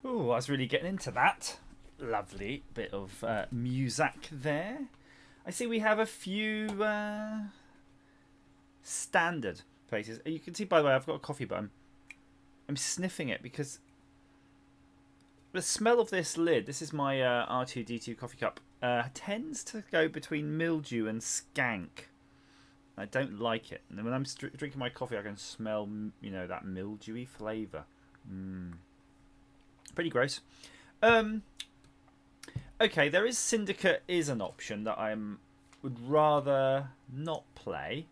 Ooh, I was really getting into that. Lovely bit of music there. I see we have a few standard places. You can see, by the way, I've got a coffee, but I'm sniffing it because the smell of this lid, this is my R2D2 coffee cup, tends to go between mildew and skank. I don't like it. And when I'm drinking my coffee, I can smell, that mildewy flavour. Pretty gross. Okay, there is Syndicate is an option that I would rather not play.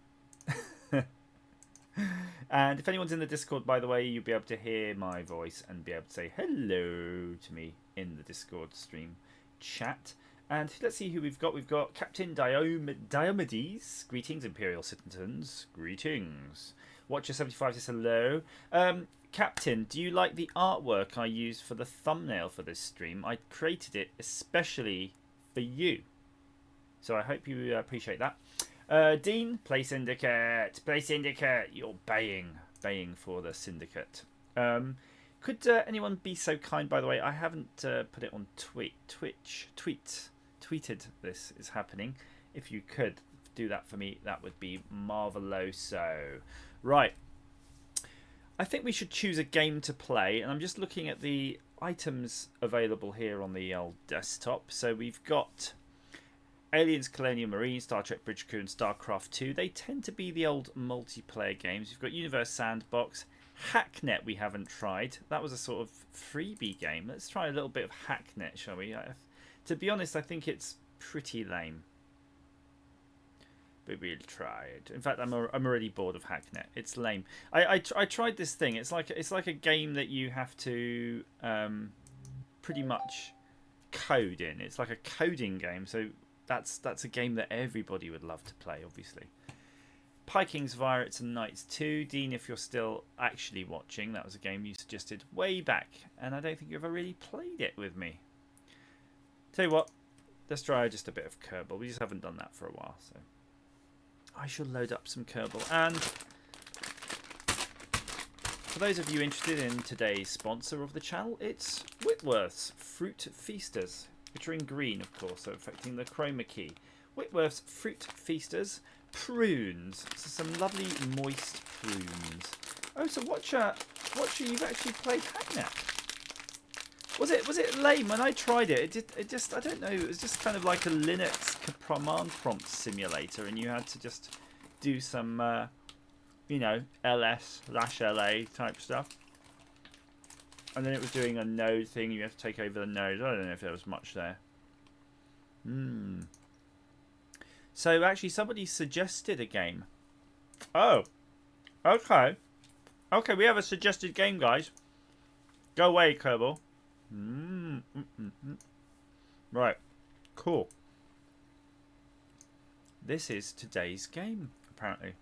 And if anyone's in the Discord, by the way, you'll be able to hear my voice and be able to say hello to me in the Discord stream chat. And let's see who we've got. We've got Captain Diomedes. Greetings, Imperial citizens. Greetings. Watcher75 says hello. Captain, do you like the artwork I used for the thumbnail for this stream? I created it especially for you. So I hope you appreciate that. Dean, play Syndicate. Play Syndicate. You're baying for the Syndicate. Could anyone be so kind, by the way? I haven't put it on tweeted this is happening. If you could do that for me, that would be marveloso. Right. I think we should choose a game to play, and I'm just looking at the items available here on the old desktop. So we've got Aliens, Colonial Marine, Star Trek Bridge Crew, and StarCraft 2. They tend to be the old multiplayer games. We've got Universe Sandbox. Hacknet we haven't tried. That was a sort of freebie game. Let's try a little bit of Hacknet, shall we? To be honest, I think it's pretty lame. But we'll try it. In fact, I'm already bored of Hacknet. It's lame. I tried this thing. It's like a game that you have to pretty much code in. It's like a coding game. So that's a game that everybody would love to play, obviously. Pikings, Pirates and Knights 2. Dean, if you're still actually watching, that was a game you suggested way back, and I don't think you ever really played it with me. Tell you what, let's try just a bit of Kerbal. We just haven't done that for a while, so I shall load up some Kerbal. And for those of you interested in today's sponsor of the channel, it's Whitworth's Fruit Feasters, which are in green, of course, so affecting the chroma key. Whitworth's Fruit Feasters. Prunes. So some lovely moist prunes. Oh, so Watcher, you've actually played Hacknet. Was it lame when I tried it? It just I don't know. It was just kind of like a Linux command prompt simulator, and you had to just do some, ls/la type stuff. And then it was doing a node thing. You have to take over the node. I don't know if there was much there. So actually, somebody suggested a game. Oh, okay. Okay, we have a suggested game, guys. Go away, Kerbal. Right, cool. this is today's game, apparently.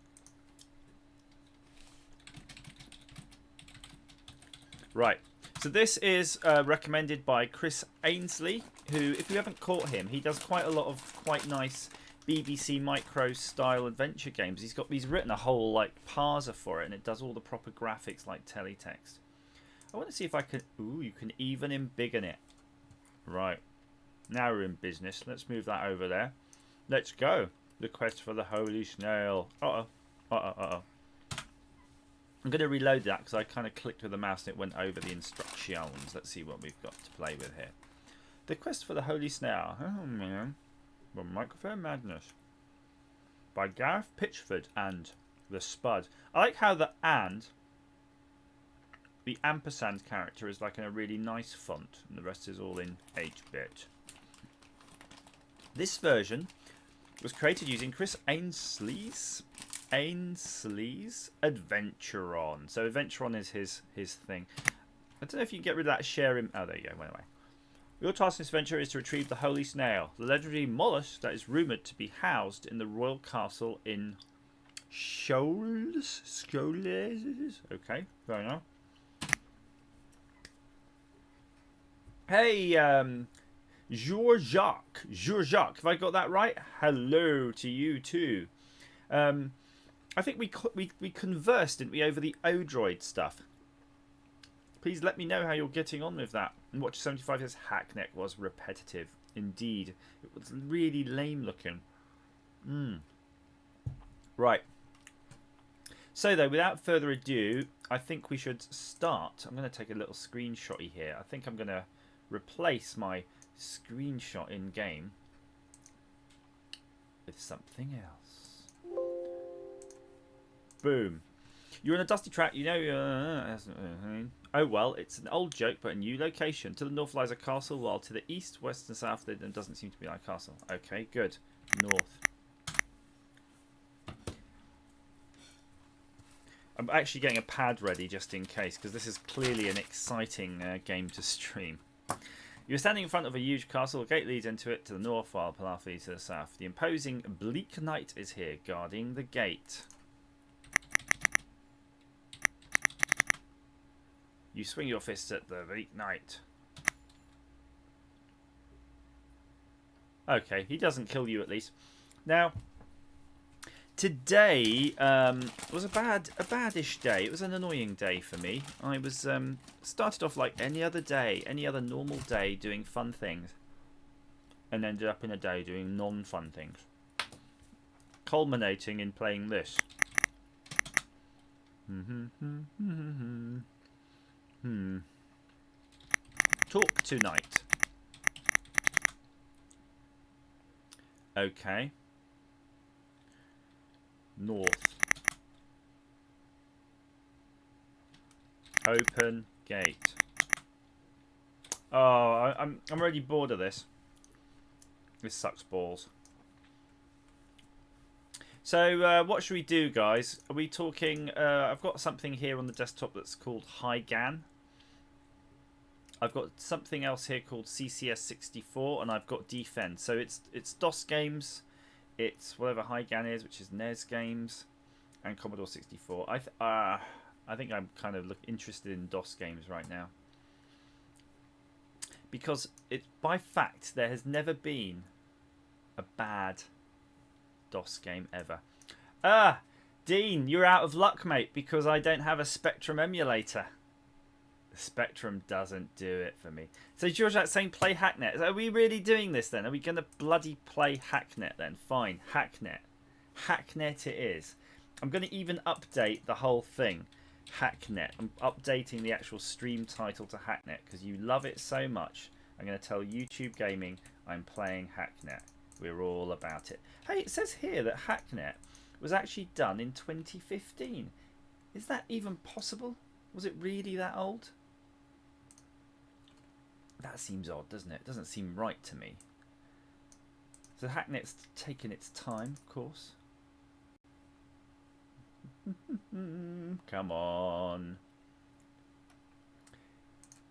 Right. So this is recommended by Chris Ainsley, who, if you haven't caught him, he does quite a lot of quite nice BBC Micro style adventure games. He's written a whole like parser for it, and it does all the proper graphics like teletext. I want to see if I can. Ooh, you can even embiggen it. Right. Now we're in business. Let's move that over there. Let's go. The quest for the holy snail. Uh-oh. Uh-oh. Uh-oh. I'm going to reload that because I kind of clicked with the mouse and it went over the instructions. Let's see what we've got to play with here. The quest for the holy snail. Oh, man. Well, Microphone Madness. By Gareth Pitchford and the Spud. I like how the ampersand character is like in a really nice font, and the rest is all in 8-bit. This version was created using Chris Ainsley's Adventuron. So Adventuron is his thing. I don't know if you can get rid of that share him. Oh, there you go. Went away. Your task in this adventure is to retrieve the holy snail, the legendary mollusk that is rumoured to be housed in the royal castle in Scholes. Okay, fair enough. Hey, Jean-Jacques, have I got that right? Hello to you too. I think we conversed, didn't we, over the Odroid stuff. Please let me know how you're getting on with that. And Watch 75 says Hacknet was repetitive. Indeed, it was really lame looking. Right. So though, without further ado, I think we should start. I'm going to take a little screenshotty here. I think I'm going to replace my screenshot in game with something else. Boom. You're on a dusty track, you know. Oh well, it's an old joke, but a new location. To the north lies a castle, while to the east, west, and south there doesn't seem to be like a castle. Okay, good. North. I'm actually getting a pad ready just in case, because this is clearly an exciting game to stream. You're standing in front of a huge castle. A gate leads into it to the north, while a path leads to the south. The imposing Bleak Knight is here, guarding the gate. You swing your fists at the Bleak Knight. Okay, he doesn't kill you at least. Now, today was a badish day. It was an annoying day for me. I was started off like any other day, any other normal day, doing fun things, and ended up in a day doing non-fun things, culminating in playing this. Talk tonight. Okay. North. Open gate. Oh, I'm already bored of this. This sucks balls. So what should we do, guys? Are we talking? I've got something here on the desktop that's called HiGAN. I've got something else here called CCS64, and I've got Defend. So it's DOS games. It's whatever HiGAN is, which is NES games, and Commodore 64. I think I'm kind of interested in DOS games right now, because by fact there has never been a bad DOS game ever. Dean, you're out of luck, mate, because I don't have a Spectrum emulator. The Spectrum doesn't do it for me. So George, that's saying play Hacknet. Are we really doing this then? Are we going to bloody play Hacknet then? Fine, Hacknet. Hacknet it is. I'm going to even update the whole thing. Hacknet. I'm updating the actual stream title to Hacknet because you love it so much. I'm going to tell YouTube Gaming I'm playing Hacknet. We're all about it. Hey, it says here that Hacknet was actually done in 2015. Is that even possible? Was it really that old? That seems odd, doesn't it? It doesn't seem right to me. So Hacknet's taken its time, of course. Come on.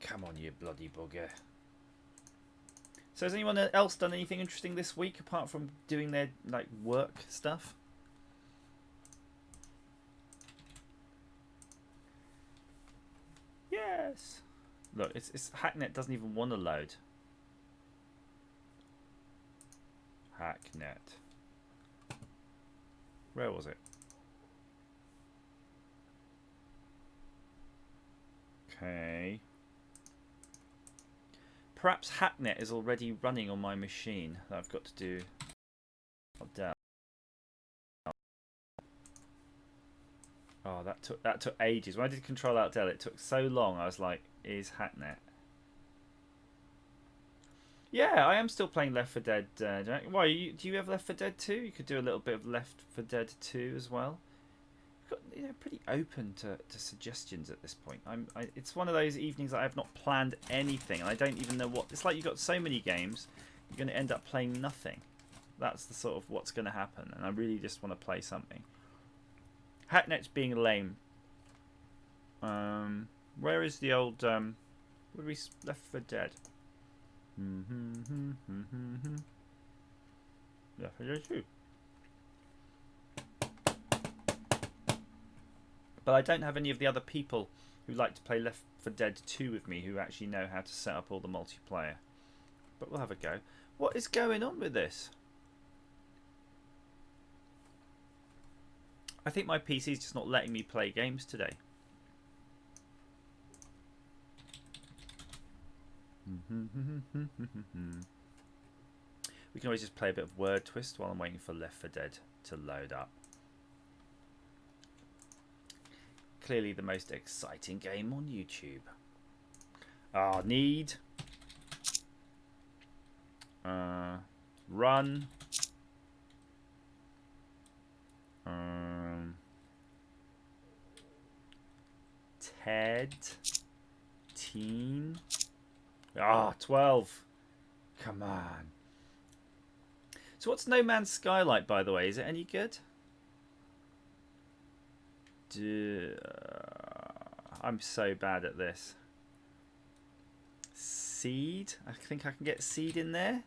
Come on, you bloody bugger. So has anyone else done anything interesting this week apart from doing their like work stuff? Yes. Look, it's Hacknet doesn't even want to load. Hacknet. Where was it? Okay. Perhaps Hacknet is already running on my machine that I've got to do. Down. Oh, that took ages. When I did Control Alt Del, it took so long. I was like, "Is Hacknet?" Yeah, I am still playing Left 4 Dead. Why? Do you have Left 4 Dead 2? You could do a little bit of Left 4 Dead 2 as well. Got, pretty open to suggestions at this point. It's one of those evenings that I have not planned anything, and I don't even know what. It's like you've got so many games, you're going to end up playing nothing. That's the sort of what's going to happen, and I really just want to play something. Hacknet's being lame. Where is the old? Where we Left 4 Dead? Left 4 Dead 2. But I don't have any of the other people who like to play Left 4 Dead 2 with me who actually know how to set up all the multiplayer. But we'll have a go. What is going on with this? I think my PC is just not letting me play games today. We can always just play a bit of word twist while I'm waiting for Left 4 Dead to load up. Clearly the most exciting game on YouTube. Need. Run. Ted. Teen. 12. Come on. So what's No Man's Sky like, by the way? Is it any good? I'm so bad at this. Seed? I think I can get Seed in there.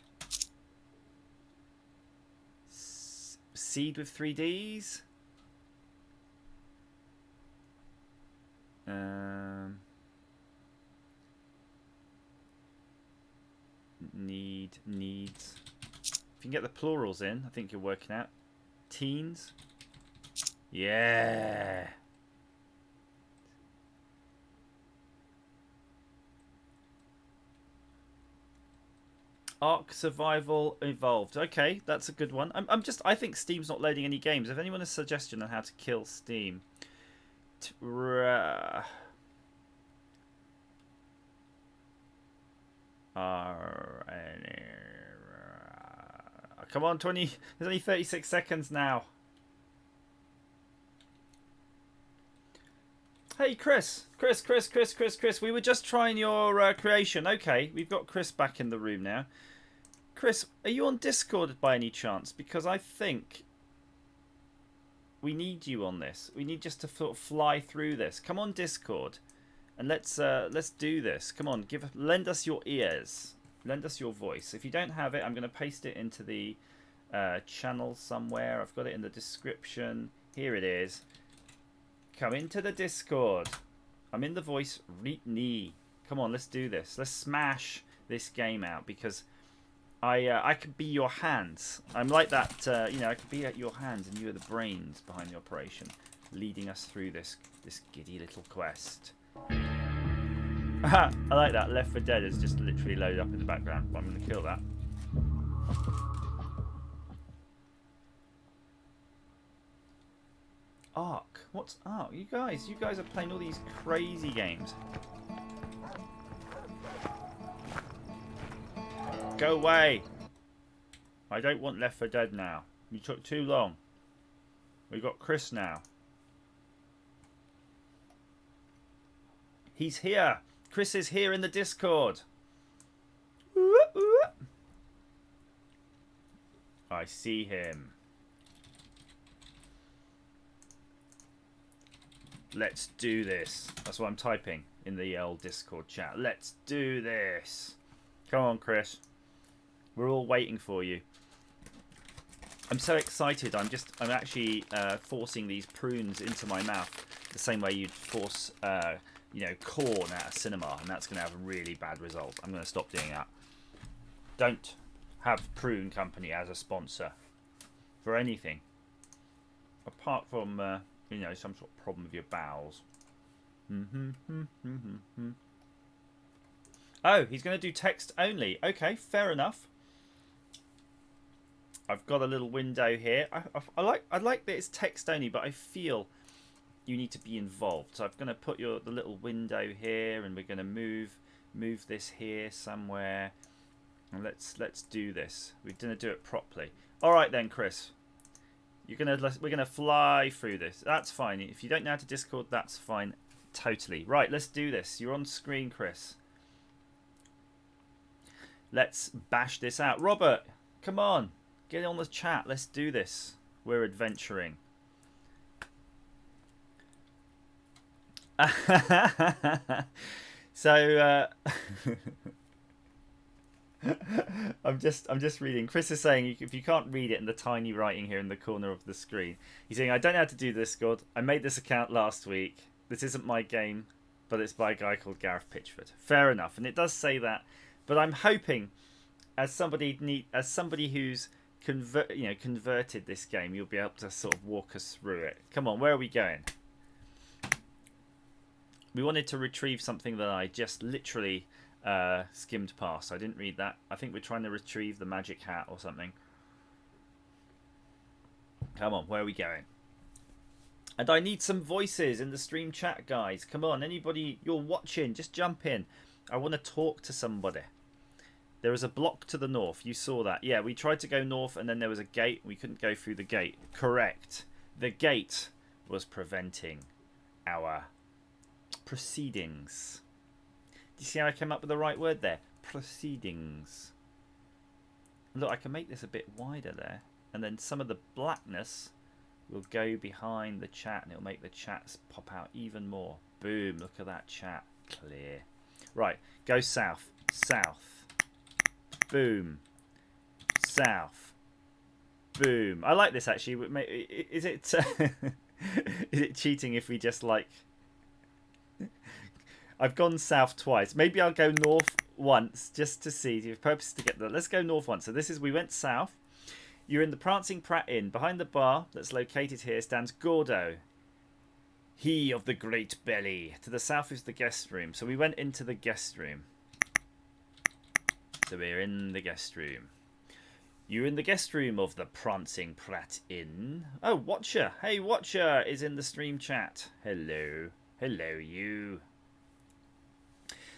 Seed with 3Ds. Needs. If you can get the plurals in, I think you're working out. Teens. Yeah. Ark Survival Evolved. Okay, that's a good one. I think Steam's not loading any games. If anyone has a suggestion on how to kill Steam. Come on, 20. There's only 36 seconds now. Hey, Chris. Chris. We were just trying your creation. Okay, we've got Chris back in the room now. Chris, are you on Discord by any chance? Because I think we need you on this. We need just to sort of fly through this. Come on Discord, and let's do this. Come on, lend us your ears. Lend us your voice. If you don't have it, I'm going to paste it into the channel somewhere. I've got it in the description. Here it is. Come into the Discord. I'm in the voice knee. Come on, let's do this. Let's smash this game out because I could be your hands. I'm like that. I could be at your hands, and you are the brains behind the operation, leading us through this giddy little quest. I like that. Left 4 Dead is just literally loaded up in the background. But I'm going to kill that. Ark. What's Ark? You guys are playing all these crazy games. Go away. I don't want Left 4 Dead now. You took too long. We got Chris now. He's here. Chris is here in the Discord. I see him. Let's do this. That's what I'm typing in the old Discord chat. Let's do this. Come on, Chris. We're all waiting for you. I'm so excited. I'm actually forcing these prunes into my mouth the same way you'd force, corn at a cinema, and that's going to have a really bad result. I'm going to stop doing that. Don't have Prune Company as a sponsor for anything, apart from some sort of problem with your bowels. Oh, he's going to do text only. Okay, fair enough. I've got a little window here. I like that it's text only, but I feel you need to be involved. So I'm going to put the little window here, and we're going to move this here somewhere. And let's do this. We're going to do it properly. All right then, Chris. We're gonna fly through this. That's fine. If you don't know how to Discord, that's fine. Totally. Right, let's do this. You're on screen, Chris. Let's bash this out. Robert, come on. Get on the chat. Let's do this. We're adventuring. So I'm just reading. Chris is saying if you can't read it in the tiny writing here in the corner of the screen, he's saying I don't know how to do Discord. I made this account last week. This isn't my game, but it's by a guy called Gareth Pitchford. Fair enough, and it does say that. But I'm hoping, as somebody who's converted this game, you'll be able to sort of walk us through it. Come on, where are we going? We wanted to retrieve something that I just literally skimmed past. I didn't read that. I think we're trying to retrieve the magic hat or something. Come on, where are we going? And I need some voices in the stream chat, guys. Come on, anybody you're watching, just jump in. I want to talk to somebody. There is a block to the north. You saw that. Yeah, we tried to go north and then there was a gate. We couldn't go through the gate. Correct. The gate was preventing our proceedings. Do you see how I came up with the right word there? Proceedings. Look, I can make this a bit wider there. And then some of the blackness will go behind the chat and it'll make the chats pop out even more. Boom, look at that chat. Clear. Right, go south. South. Boom. South. Boom. I like this actually. Is it is it cheating if we just like... I've gone south twice. Maybe I'll go north once just to see. The purpose is to get there. Let's go north once. So this is, we went south. You're in the Prancing Pratt Inn. Behind the bar that's located here stands Gordo, he of the great belly. To the south is the guest room. So we went into the guest room. So we're in the guest room. You're in the guest room of the Prancing Pratt Inn. Oh, Watcher. Hey, Watcher is in the stream chat. Hello. Hello, you.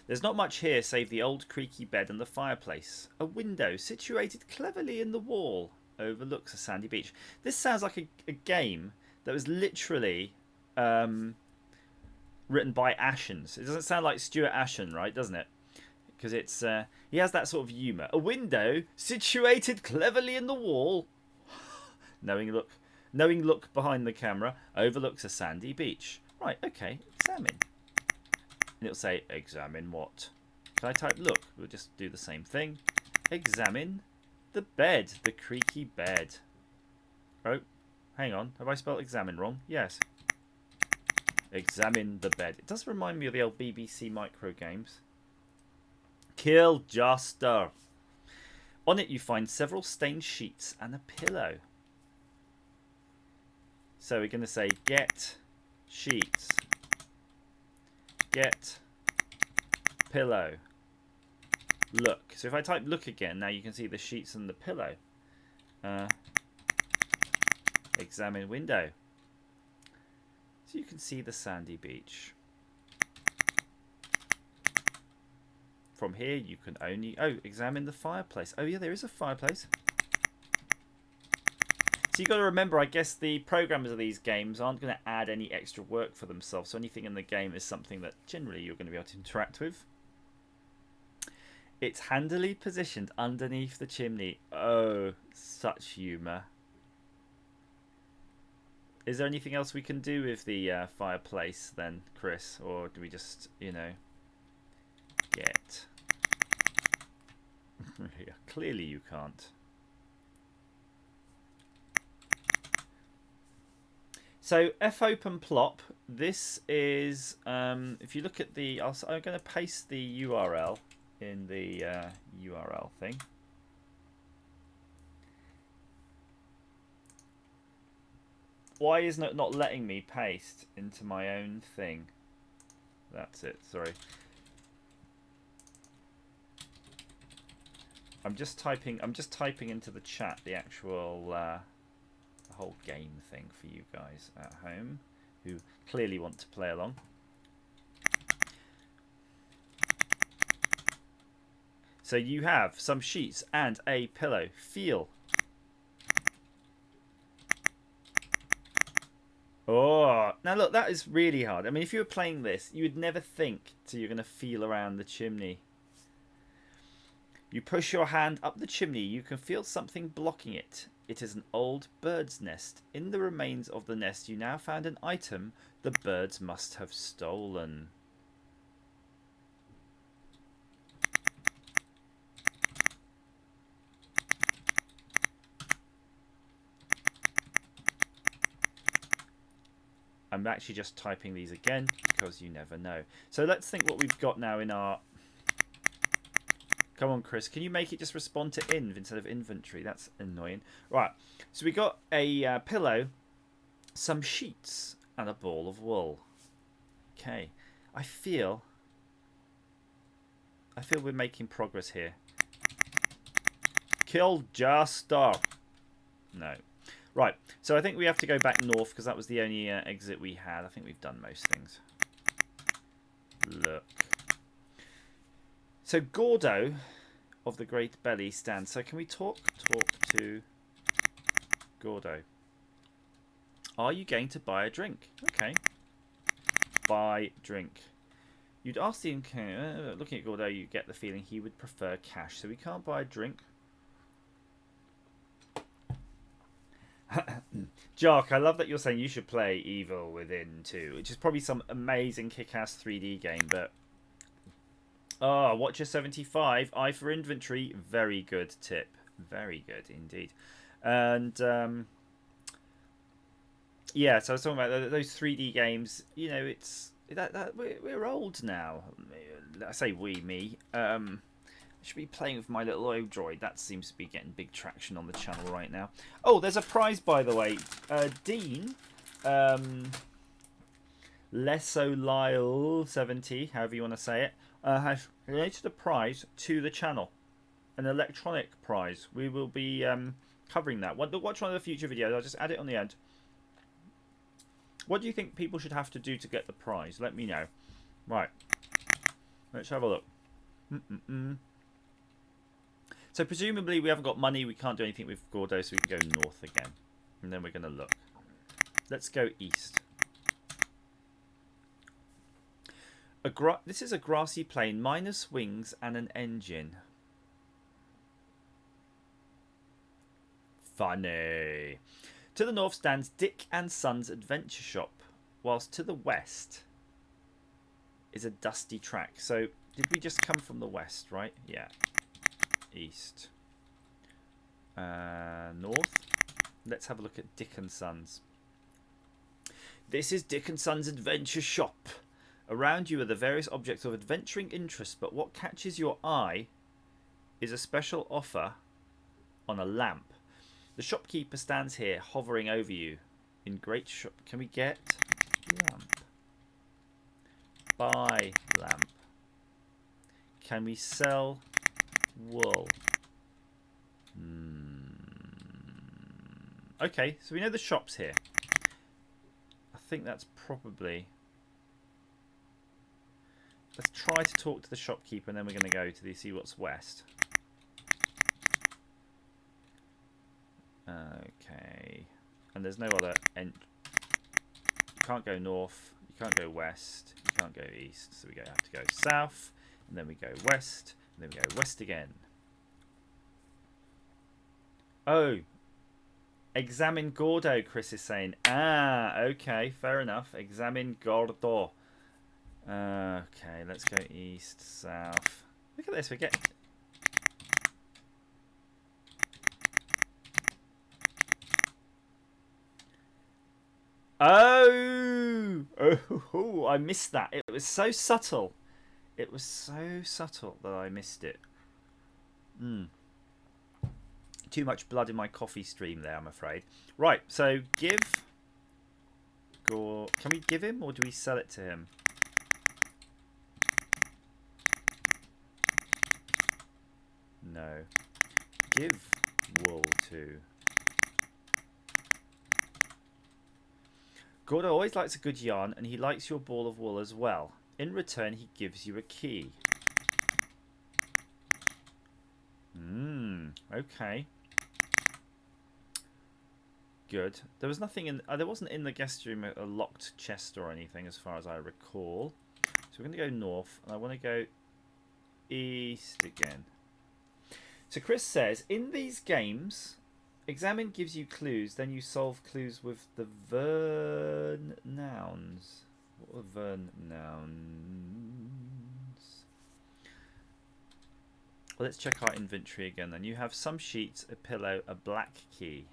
There's not much here save the old creaky bed and the fireplace. A window situated cleverly in the wall overlooks a sandy beach. This sounds like a game that was literally written by Ashens. It doesn't sound like Stuart Ashen, right? Doesn't it? Because it's he has that sort of humour. A window situated cleverly in the wall. knowing look behind the camera overlooks a sandy beach. Right, okay, examine. And it'll say, examine what? Can I type look? We'll just do the same thing. Examine the bed, the creaky bed. Oh, hang on. Have I spelled examine wrong? Yes. Examine the bed. It does remind me of the old BBC micro games. Kill Joster. On it you find several stained sheets and a pillow. So we're going to say get sheets. Get pillow. Look. So if I type look again, now you can see the sheets and the pillow. Examine window. So you can see the sandy beach. From here you can only... Oh, examine the fireplace. Oh yeah, there is a fireplace. So you've got to remember, I guess the programmers of these games aren't going to add any extra work for themselves. So anything in the game is something that generally you're going to be able to interact with. It's handily positioned underneath the chimney. Oh, such humour. Is there anything else we can do with the fireplace then, Chris? Or do we just, get Yeah, clearly you can't. So F open plop. This is if you look at the. I'm going to paste the URL in the URL thing. Why isn't it not letting me paste into my own thing? That's it. Sorry. I'm just typing into the chat the actual the whole game thing for you guys at home who clearly want to play along. So you have some sheets and a pillow. Feel. Oh, now look, that is really hard. I mean, if you were playing this, you would never think that you're going to feel around the chimney. You push your hand up the chimney. You can feel something blocking it. It is an old bird's nest. In the remains of the nest, you now found an item the birds must have stolen. I'm actually just typing these again because you never know. So let's think what we've got now in our... Come on, Chris. Can you make it just respond to inv instead of inventory? That's annoying. Right. So we got a pillow, some sheets, and a ball of wool. Okay. I feel we're making progress here. Kill Jastar. No. Right. So I think we have to go back north because that was the only exit we had. I think we've done most things. Look. So Gordo of the Great Belly stands. So can we talk to Gordo? Are you going to buy a drink? Okay. Buy drink. You'd ask the looking at Gordo, you get the feeling he would prefer cash. So we can't buy a drink. Jark, I love that you're saying you should play Evil Within 2, which is probably some amazing kick-ass 3D game, but... Oh, Watcher 75, I for inventory, very good tip. Very good indeed. And, yeah, so I was talking about those 3D games, you know, it's... we're old now. I say we, me. I should be playing with my little Odroid. That seems to be getting big traction on the channel right now. Oh, there's a prize, by the way. Dean, Lesolile70, however you want to say it, has related a prize to the channel. An electronic prize. We will be covering that. Watch one of the future videos. I'll just add it on the end. What do you think people should have to do to get the prize? Let me know. Right. Let's have a look. So presumably we haven't got money, we can't do anything with Gordo, so we can go north again. And then we're going to look. Let's go east. This is a grassy plain, minus wings and an engine. Funny. To the north stands Dick and Son's Adventure Shop, whilst to the west is a dusty track. So did we just come from the west, right? Yeah. East. North. Let's have a look at Dick and Sons. This is Dick and Sons Adventure Shop. Around you are the various objects of adventuring interest, but what catches your eye is a special offer on a lamp. The shopkeeper stands here, hovering over you. In great shop. Can we get lamp? Buy lamp. Can we sell wool? Okay, so we know the shop's here. I think that's probably... Let's try to talk to the shopkeeper and then we're going to go to see what's west. Okay. And there's no other... You can't go north, you can't go west, you can't go east. So we have to go south, and then we go west, and then we go west again. Oh. Examine Gordo, Chris is saying. Ah, okay, fair enough. Examine Gordo. Okay, let's go east, south. Look at this, we're getting... Oh! Oh, I missed that. It was so subtle. It was so subtle that I missed it. Too much blood in my coffee stream there, I'm afraid. Right, so give... Can we give him or do we sell it to him? No. Give wool to... Gordo always likes a good yarn and he likes your ball of wool as well. In return, he gives you a key. Okay. Good. There was nothing in... there wasn't in the guest room a locked chest or anything as far as I recall. So we're going to go north and I want to go east again. So Chris says, in these games, examine gives you clues, then you solve clues with the verb nouns. What are verb nouns? Well, let's check our inventory again then. You have some sheets, a pillow, a black key.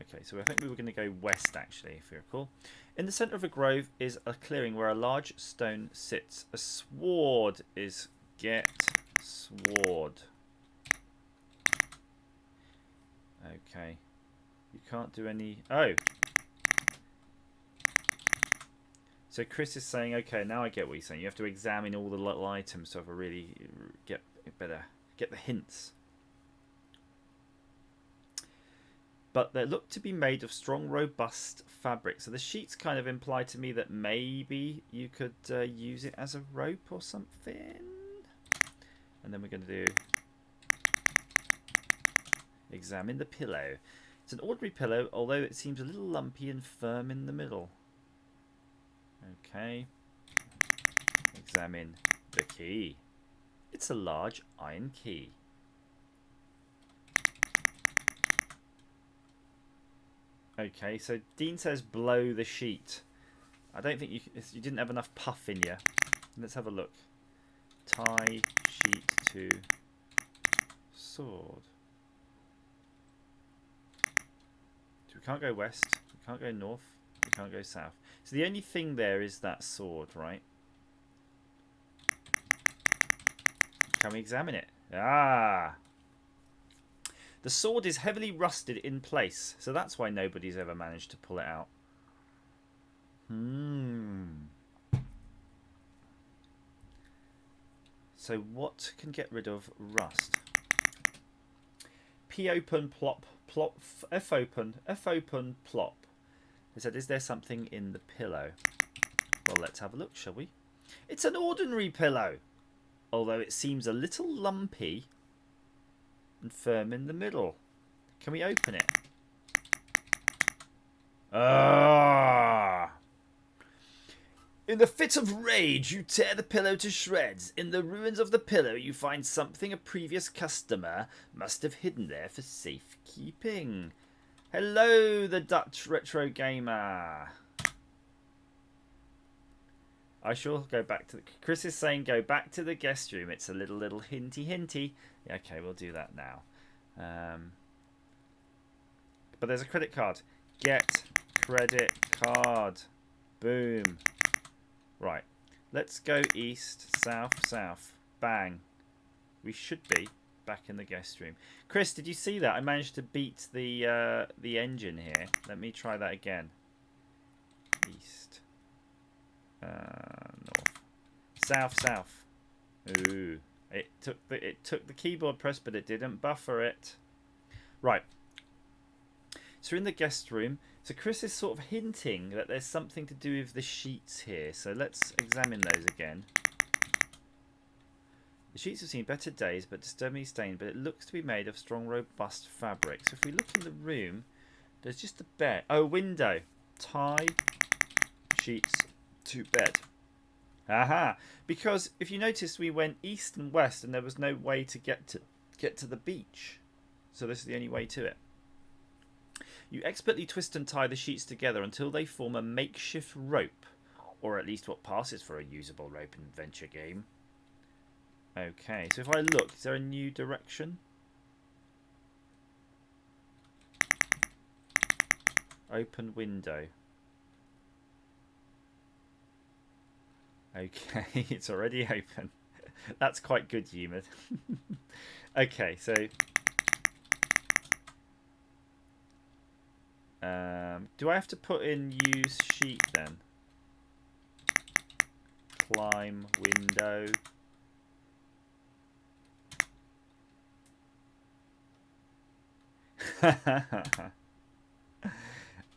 Okay, so I think we were going to go west actually, if you recall. In the centre of a grove is a clearing where a large stone sits. A sword is... Get sword. Okay. You can't do any... Oh! So Chris is saying, okay, now I get what he's saying. You have to examine all the little items to really get the hints. But they look to be made of strong, robust fabric. So the sheets kind of imply to me that maybe you could use it as a rope or something. And then we're going to do examine the pillow. It's an ordinary pillow, although it seems a little lumpy and firm in the middle. Okay. Examine the key. It's a large iron key. Okay, so Dean says blow the sheet. I don't think you didn't have enough puff in you. Let's have a look. Tie sheet to sword. So we can't go west, we can't go north, we can't go south. So the only thing there is that sword, right? Can we examine it? Ah! The sword is heavily rusted in place, so that's why nobody's ever managed to pull it out. So what can get rid of rust? P open plop plop F open plop. They said, is there something in the pillow? Well, let's have a look, shall we? It's an ordinary pillow, although it seems a little lumpy and firm in the middle. Can we open it? Ah! In a fit of rage, you tear the pillow to shreds. In the ruins of the pillow, you find something a previous customer must have hidden there for safekeeping. Hello, the Dutch retro gamer. I shall go back to... Chris is saying go back to the guest room. It's a little hinty. Yeah, okay, we'll do that now. But there's a credit card. Get credit card. Boom. Right. Let's go east, south, south. Bang. We should be back in the guest room. Chris, did you see that? I managed to beat the engine here. Let me try that again. East. North. South, south. Ooh. It took the keyboard press, but it didn't buffer it. Right. So we're in the guest room. So Chris is sort of hinting that there's something to do with the sheets here. So let's examine those again. The sheets have seen better days, but disturbingly stained, but it looks to be made of strong, robust fabric. So if we look in the room, there's just a bed. Oh, window. Tie sheets to bed. Aha! Because if you notice, we went east and west, and there was no way to get to the beach. So this is the only way to it. You expertly twist and tie the sheets together until they form a makeshift rope, or at least what passes for a usable rope in adventure game. Okay, so if I look, is there a new direction? Open window. Okay, it's already open. That's quite good humoured. Okay, so do I have to put in use sheet then? Climb window.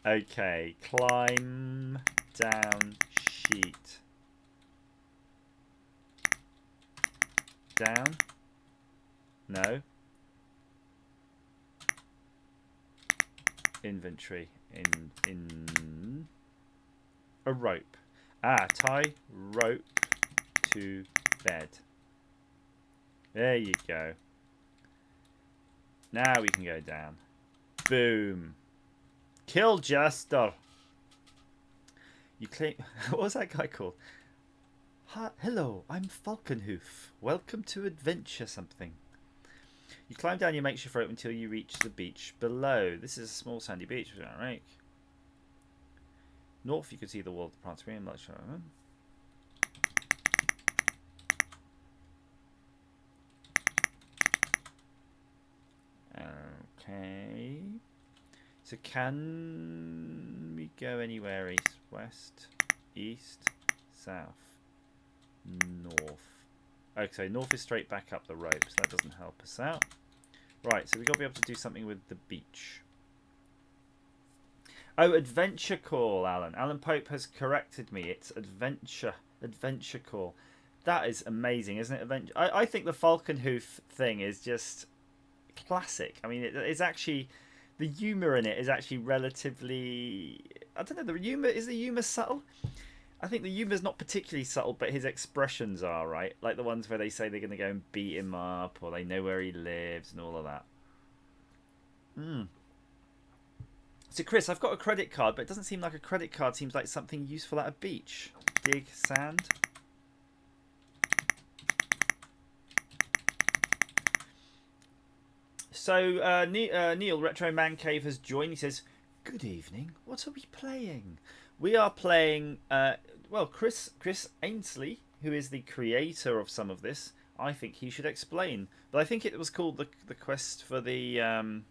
Okay, climb down sheet. Down? No. Inventory. In a rope. Ah, tie rope to bed. There you go. Now we can go down. Boom. Kill Jester. You claim. What was that guy called? Hello, I'm Falconhoof. Welcome to adventure something. You climb down your makeshift rope until you reach the beach below. This is a small sandy beach, right? North, you can see the wall of the plant screen. Okay. So can we go anywhere east, west, east, south, north? Okay, north is straight back up the rope, so that doesn't help us out. Right, so we've got to be able to do something with the beach. Oh, adventure call, Alan. Alan Pope has corrected me. It's adventure call. That is amazing, isn't it? I think the Falconhoof thing is just classic. I mean, it's actually, the humour in it is actually relatively, I don't know, is the humour subtle? I think the humour's not particularly subtle, but his expressions are, right? Like the ones where they say they're going to go and beat him up, or they know where he lives and all of that. So Chris, I've got a credit card, but it doesn't seem like a credit card. Seems like something useful at a beach. Dig sand. So Neil, Retro Man Cave, has joined. He says, "Good evening. What are we playing?" We are playing. Well, Chris Ainsley, who is the creator of some of this, I think he should explain. But I think it was called the quest for the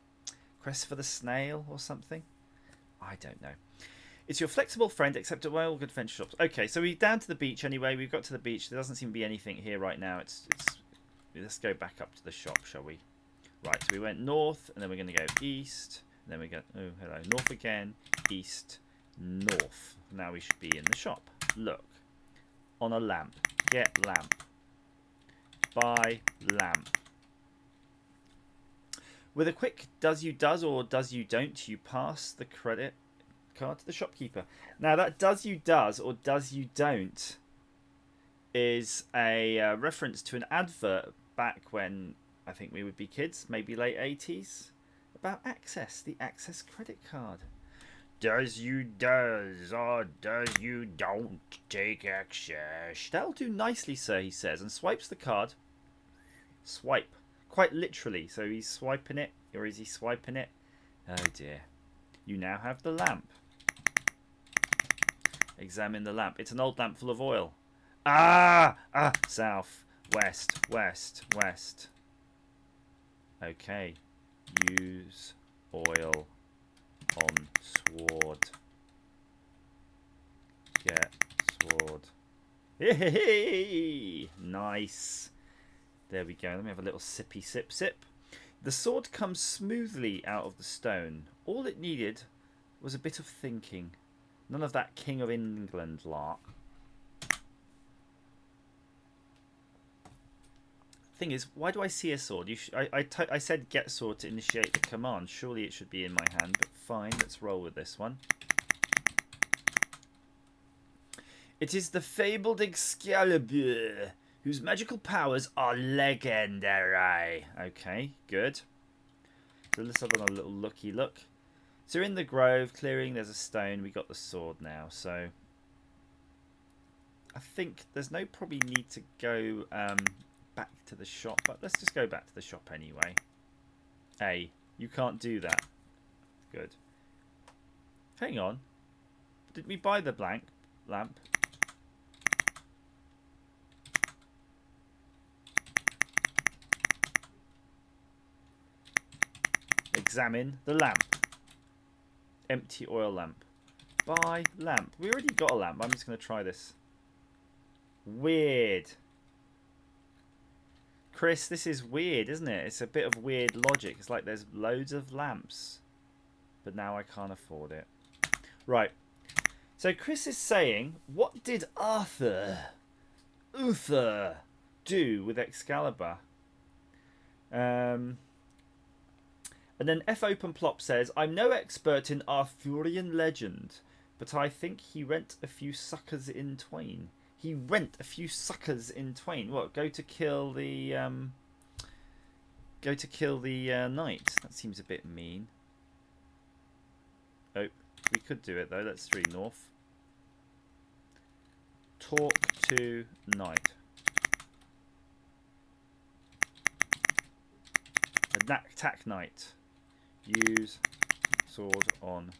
snail or something. I don't know. It's your flexible friend, except at all good adventure shops. Okay, so we're down to the beach anyway. We've got to the beach. There doesn't seem to be anything here right now. Let's go back up to the shop, shall we? Right, so we went north, and then we're going to go east. And then we go, oh, hello, north again, east, north. Now we should be in the shop. Look, on a lamp. Get lamp. Buy lamp. With a quick does you does or does you don't, you pass the credit card to the shopkeeper. Now that does you does or does you don't is a reference to an advert back when I think we would be kids, maybe late 80s, about Access, the Access credit card. Does you does or does you don't take access? That'll do nicely, sir, he says, and swipes the card. Swipe. Quite literally. So he's swiping it, or is he swiping it? Oh dear. You now have the lamp. Examine the lamp. It's an old lamp full of oil. South, west, west, west. Okay. Use oil on sword. Get sword. Hey, nice. There we go. Let me have a little sippy sip sip. The sword comes smoothly out of the stone. All it needed was a bit of thinking. None of that King of England lark. Thing is, why do I see a sword? I said get sword to initiate the command. Surely it should be in my hand, but fine, let's roll with this one. It is the fabled Excalibur, whose magical powers are legendary. Okay, good. So let's have a little looky look. So we're in the grove, clearing, there's a stone. We got the sword now, so I think there's no probably need to go back to the shop, but let's just go back to the shop anyway. Hey, you can't do that. Good. Hang on. Did we buy the blank lamp? Examine the lamp. Empty oil lamp. Buy lamp. We already got a lamp. I'm just going to try this. Weird. Chris, this is weird, isn't it? It's a bit of weird logic. It's like there's loads of lamps. But now I can't afford it. Right. So Chris is saying, what did Uther do with Excalibur? And then F Open Plop says, I'm no expert in Arthurian legend, but I think he rent a few suckers in twain. He rent a few suckers in twain. What? Go to kill the knight. That seems a bit mean. Oh, we could do it though. Let's read north. Talk to knight. Attack knight. Use sword on.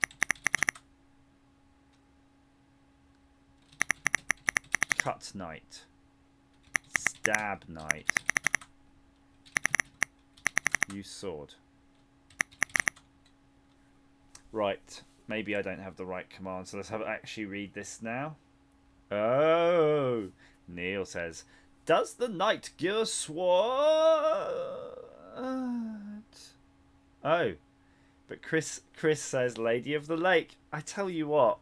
Cut knight. Stab knight. Use sword. Right. Maybe I don't have the right command, so let's actually read this now. Oh. Neil says, does the knight give a sword? Oh. But Chris says, Lady of the Lake. I tell you what.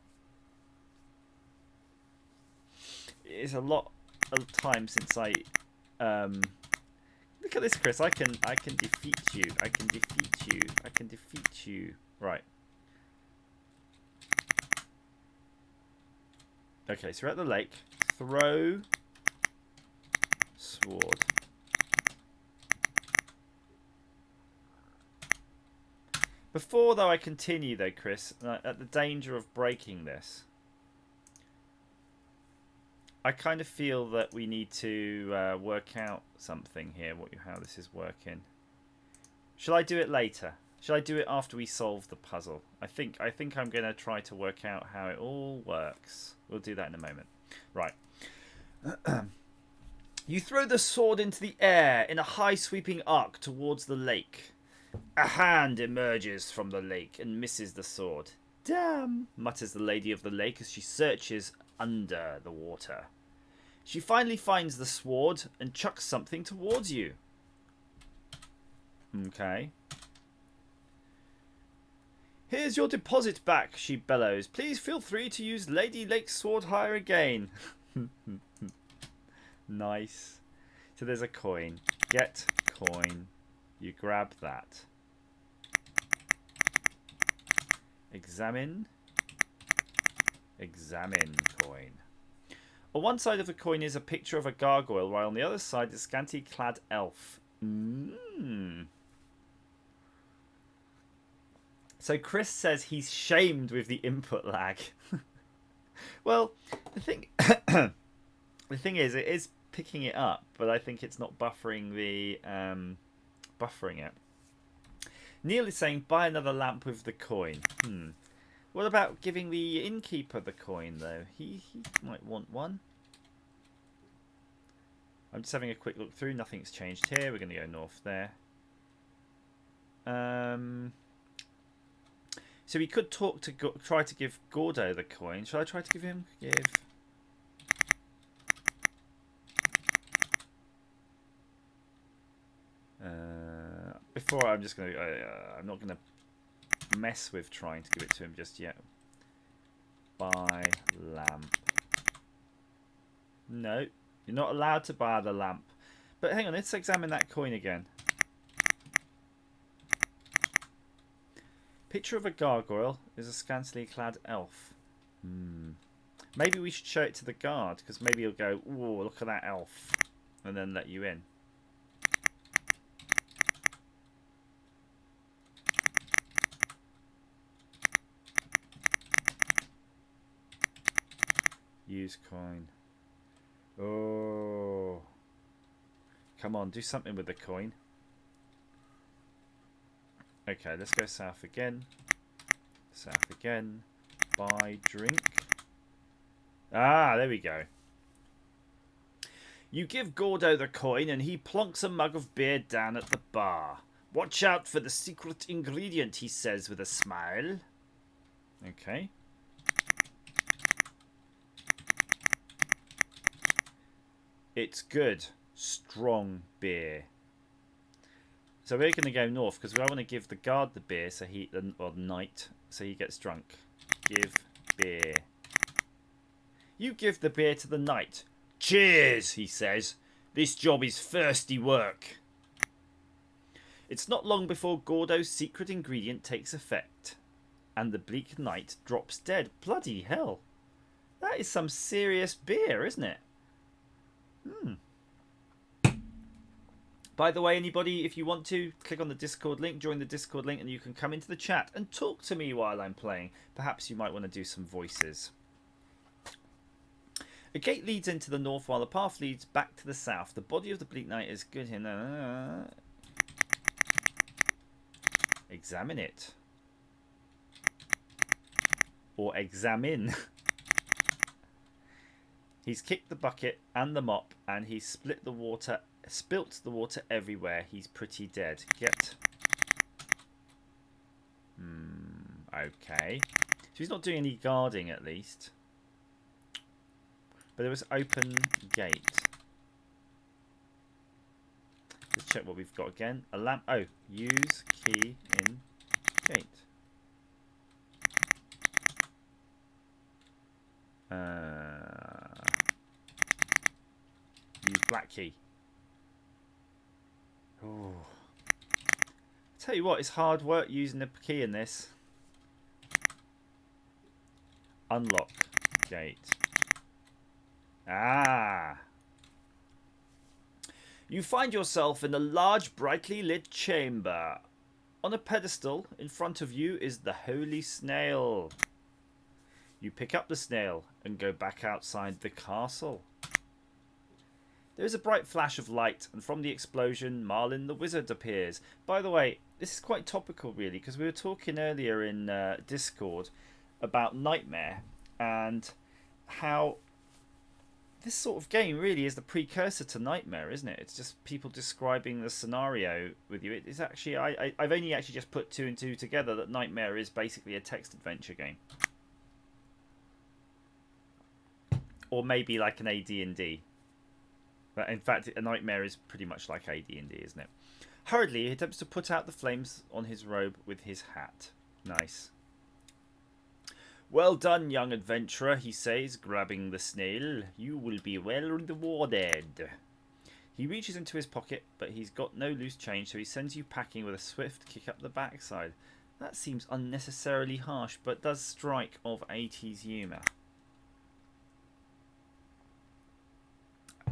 It's a lot of time since I look at this, Chris. I can defeat you. I can defeat you. I can defeat you. Right. Okay, so we're at the lake. Throw sword. Before though I continue though, Chris, at the danger of breaking this, I kind of feel that we need to work out something here, how this is working. Shall I do it later? Shall I do it after we solve the puzzle? I think I'm going to try to work out how it all works. We'll do that in a moment. Right. You throw the sword into the air in a high sweeping arc towards the lake. A hand emerges from the lake and misses the sword. Damn, mutters the Lady of the Lake as she searches under the water. She finally finds the sword and chucks something towards you. Okay. Here's your deposit back, she bellows. Please feel free to use Lady Lake's sword hire again. Nice. So there's a coin. Get coin. You grab that. Examine. Examine coin. On one side of the coin is a picture of a gargoyle, while on the other side is a scantily clad elf. So Chris says he's shamed with the input lag. Well, the thing is, it is picking it up, but I think it's not buffering it. Neil is saying buy another lamp with the coin. What about giving the innkeeper the coin though? He might want one. I'm just having a quick look through. Nothing's changed here. We're going to go north there. So we could try to give Gordo the coin. Shall I try to give him? Before I'm just going to. I'm not going to mess with trying to give it to him just yet. Buy lamp. No, you're not allowed to buy the lamp. But hang on, let's examine that coin again. Picture of a gargoyle is a scantily clad elf. Maybe we should show it to the guard, because maybe he'll go, "Ooh, look at that elf," and then let you in. Use coin. Oh. Come on, do something with the coin. Okay, let's go south again. South again. Buy drink. Ah, there we go. You give Gordo the coin and he plonks a mug of beer down at the bar. Watch out for the secret ingredient, he says with a smile. Okay. It's good. Strong beer. So we're going to go north because I want to give the guard the beer, so or the knight, so he gets drunk. Give beer. You give the beer to the knight. Cheers, he says. This job is thirsty work. It's not long before Gordo's secret ingredient takes effect, and the bleak knight drops dead. Bloody hell. That is some serious beer, isn't it? By the way, anybody, if you want to, click on the Discord link, join the Discord link, and you can come into the chat and talk to me while I'm playing. Perhaps you might want to do some voices. A gate leads into the north while the path leads back to the south. The body of the bleak knight is good here. Examine it. Or examine. He's kicked the bucket and the mop, and he's spilt the water everywhere. He's pretty dead. Get. Okay. So he's not doing any guarding, at least. But there was open gate. Let's check what we've got again. A lamp. Oh, use key in gate. Use black key. Oh. Tell you what, it's hard work using the key in this. Unlock gate. Ah. You find yourself in a large, brightly lit chamber. On a pedestal in front of you is the holy snail. You pick up the snail and go back outside the castle. There is a bright flash of light, and from the explosion, Marlin the wizard appears. By the way, this is quite topical, really, because we were talking earlier in Discord about Nightmare and how this sort of game really is the precursor to Nightmare, isn't it? It's just people describing the scenario with you. It's actually I've only actually just put two and two together that Nightmare is basically a text adventure game, or maybe like an AD&D. But in fact, a Nightmare is pretty much like AD&D, isn't it? Hurriedly, he attempts to put out the flames on his robe with his hat. Nice. Well done, young adventurer, he says, grabbing the snail. You will be well rewarded. He reaches into his pocket, but he's got no loose change, so he sends you packing with a swift kick up the backside. That seems unnecessarily harsh, but does strike of 80s humour.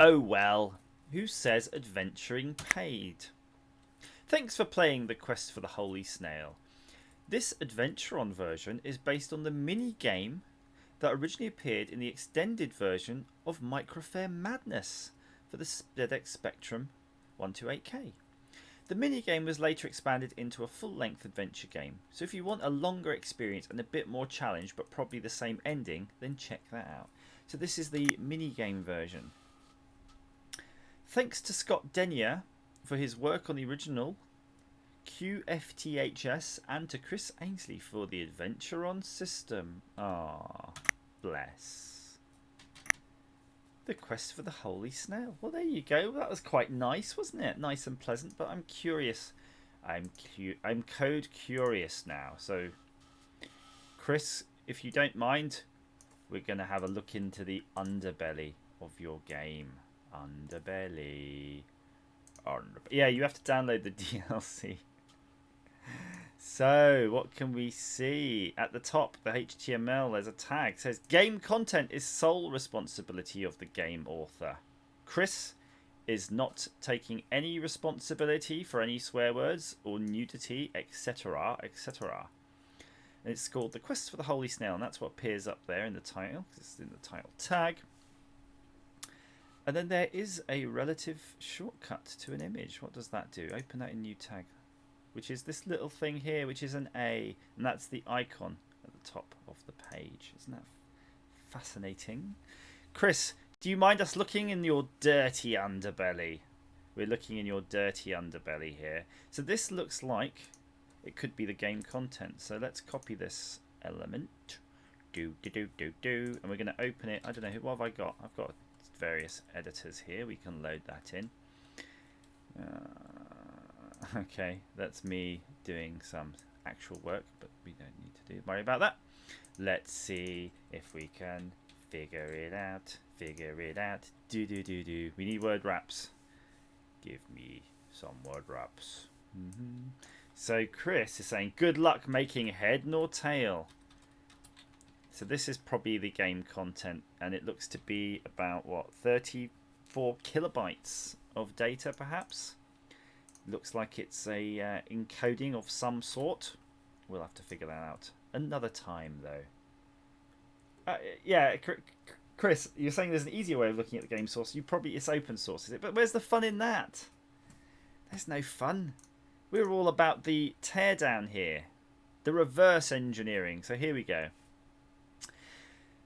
Oh well, who says adventuring paid? Thanks for playing the quest for the Holy Snail. This Adventuron version is based on the mini-game that originally appeared in the extended version of Microfair Madness for the ZX Spectrum 128K. The mini-game was later expanded into a full-length adventure game, so if you want a longer experience and a bit more challenge but probably the same ending, then check that out. So this is the mini-game version. Thanks to Scott Denyer for his work on the original QFTHS and to Chris Ainsley for the Adventuron system. Ah, bless. The quest for the Holy Snail. Well, there you go. That was quite nice, wasn't it? Nice and pleasant, but I'm curious. I'm code curious now. So, Chris, if you don't mind, we're going to have a look into the underbelly of your game. Underbelly. Yeah, you have to download the DLC. So, what can we see? At the top, the HTML, there's a tag. It says, game content is sole responsibility of the game author. Chris is not taking any responsibility for any swear words or nudity, etc., etc. And it's called The Quest for the Holy Snail, and that's what appears up there in the title, because it's in the title tag. And then there is a relative shortcut to an image. What does that do? Open that in new tag, which is this little thing here, which is an A, and that's the icon. at the top of the page. Isn't that fascinating? Chris, do you mind us looking in your dirty underbelly? We're looking in your dirty underbelly here. So this looks like it could be the game content. So let's copy this element. And we're going to open it. I don't know, what have I got? I've got various editors here. We can load that in. Okay, that's me doing some actual work, but we don't need to worry about that. Let's see if we can figure it out. Do. We need word wraps. Give me some word wraps. So Chris is saying, good luck making head nor tail. So this is probably the game content, and it looks to be about, what, 34 kilobytes of data, perhaps? Looks like it's a encoding of some sort. We'll have to figure that out another time, though. Yeah, Chris, you're saying there's an easier way of looking at the game source. It's open source, is it? But where's the fun in that? There's no fun. We're all about the teardown here, the reverse engineering. So here we go.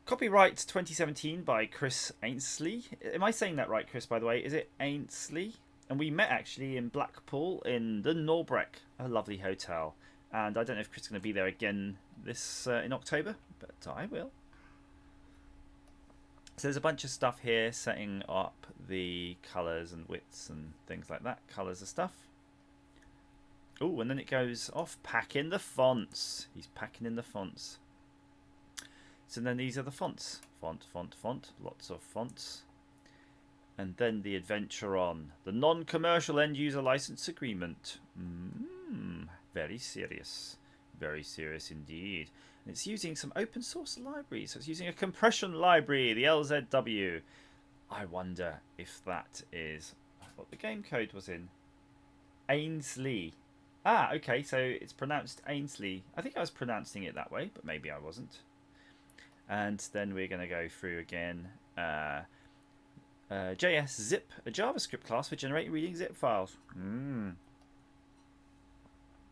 Copyright 2017 by Chris Ainsley. Am I saying that right, Chris, by the way? Is it Ainsley? And we met actually in Blackpool in the Norbreck, a lovely hotel. And I don't know if Chris is going to be there again this in October, but I will. So there's a bunch of stuff here setting up the colours and widths and things like that. Colours of stuff. Oh, and then it goes off packing the fonts. He's packing in the fonts. So then these are the fonts. Font. Lots of fonts. And then the Adventuron. The non-commercial end-user license agreement. Very serious. Very serious indeed. And it's using some open source libraries. So it's using a compression library, the LZW. I wonder if that is what the game code was in. Ainsley. Ah, okay, so it's pronounced Ainsley. I think I was pronouncing it that way, but maybe I wasn't. And then we're going to go through again. JS zip, a JavaScript class for generating reading zip files.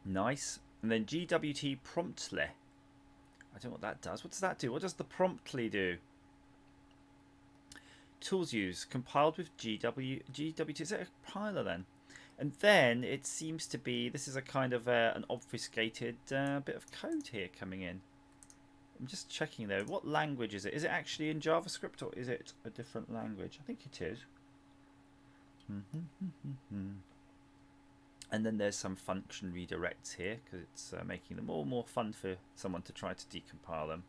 Nice. And then GWT promptly. I don't know what that does. What does that do? What does the promptly do? Tools used, compiled with GWT. Is it a compiler then? And then it seems to be, this is a kind of an obfuscated bit of code here coming in. I'm just checking though. What language is it? Is it actually in JavaScript or is it a different language? I think it is. And then there's some function redirects here because it's making them all more fun for someone to try to decompile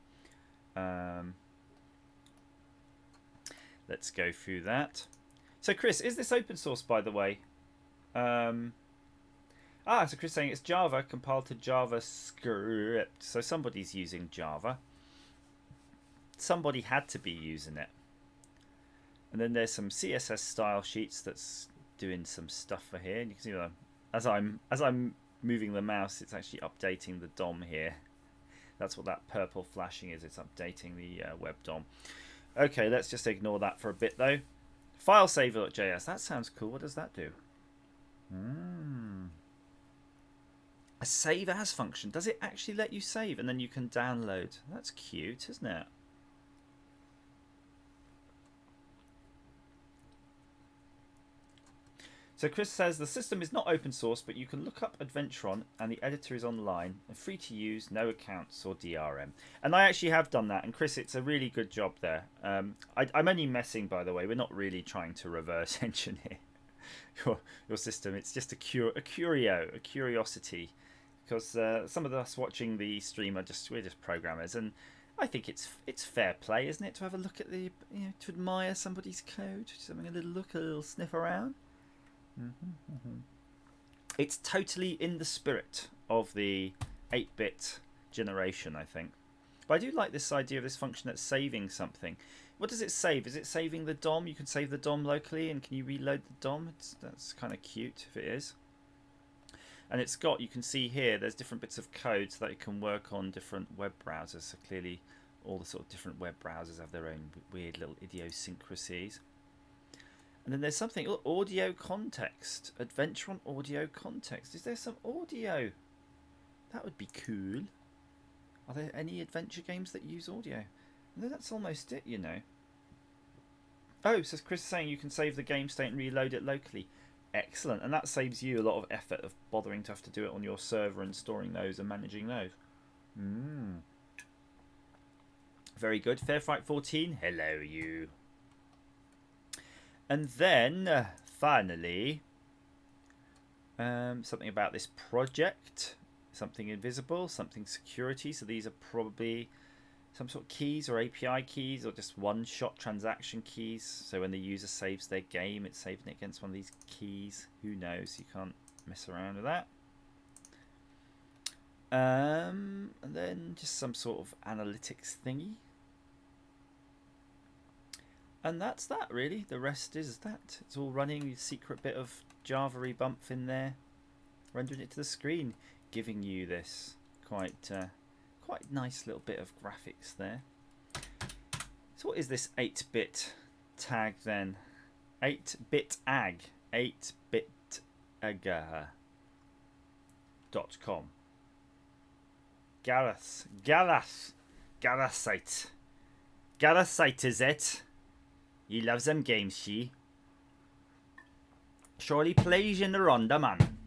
them. Let's go through that. So Chris, is this open source, by the way? So Chris is saying it's Java compiled to JavaScript. So somebody's using Java. Somebody had to be using it. And then there's some CSS style sheets that's doing some stuff for here. And you can see that as I'm moving the mouse, it's actually updating the DOM here. That's what that purple flashing is. It's updating the web DOM. Okay, let's just ignore that for a bit though. Filesaver.js. That sounds cool. What does that do? A save as function. Does it actually let you save and then you can download? That's cute, isn't it? So Chris says the system is not open source, but you can look up Adventuron and the editor is online and free to use, no accounts or DRM. And I actually have done that. And Chris, it's a really good job there. I'm only messing, by the way. We're not really trying to reverse engineer your system. It's just a curiosity. Because some of us watching the stream we're just programmers, and I think it's fair play, isn't it, to have a look at the to admire somebody's code, just having a little sniff around. It's totally in the spirit of the 8-bit generation, I think. But I do like this idea of this function that's saving something. What does it save? Is it saving the DOM? You can save the DOM locally, and can you reload the DOM? That's kind of cute if it is. And it's got, you can see here, there's different bits of code so that it can work on different web browsers. So clearly all the sort of different web browsers have their own weird little idiosyncrasies. And then there's something, audio context. Adventuron audio context. Is there some audio? That would be cool. Are there any adventure games that use audio? No, that's almost it, you know. Oh, so Chris is saying you can save the game state and reload it locally. Excellent, and that saves you a lot of effort of bothering to have to do it on your server and storing those and managing those. Very good. Fairfight 14, hello you. And then, finally, something about this project. Something invisible, something security. So these are probably some sort of keys or API keys or just one-shot transaction keys. So when the user saves their game, it's saving it against one of these keys. Who knows? You can't mess around with that. And then just some sort of analytics thingy. And that's that, really. The rest is that. It's all running. A secret bit of Java-y bump in there. Rendering it to the screen. Giving you this quite nice little bit of graphics there. So what is this 8-bit tag then? 8-bit ag. 8bitaga.com. Garethite. Garethite is it? He loves them games, she. Surely plays in the Ronda, man.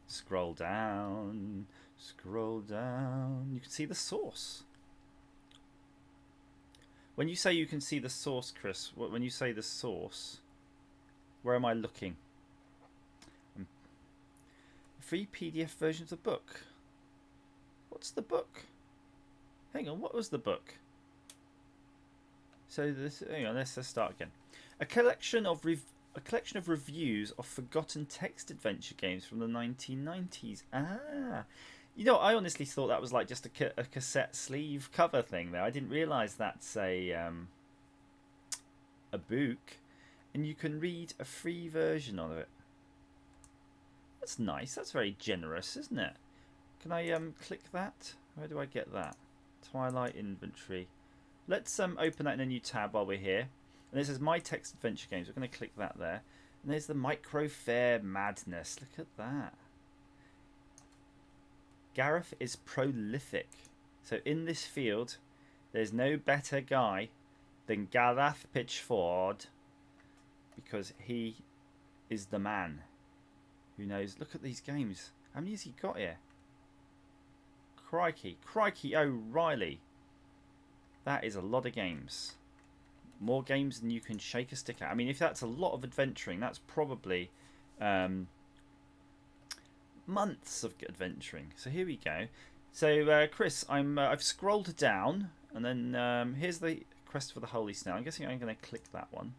Scroll down. Scroll down. You can see the source. When you say you can see the source, Chris, when you say the source, where am I looking? Free PDF version of the book. What's the book? Hang on, what was the book? So this, hang on, let's start again. A collection of reviews of forgotten text adventure games from the 1990s. Ah, you know, I honestly thought that was like just a cassette sleeve cover thing there. I didn't realise that's a book, and you can read a free version of it. That's nice. That's very generous, isn't it? Can I click that? Where do I get that? Twilight inventory. Let's open that in a new tab while we're here. And this is My Text Adventure Games. We're going to click that there. And there's the Micro Fair Madness. Look at that. Gareth is prolific. So in this field, there's no better guy than Gareth Pitchford, because he is the man who knows. Look at these games. How many has he got here? Crikey. Crikey O'Reilly. That is a lot of games. More games than you can shake a stick at. I mean, if that's a lot of adventuring, that's probably months of adventuring. So here we go. So Chris, I've scrolled down, and then here's the quest for the Holy Snail. I'm guessing I'm going to click that one.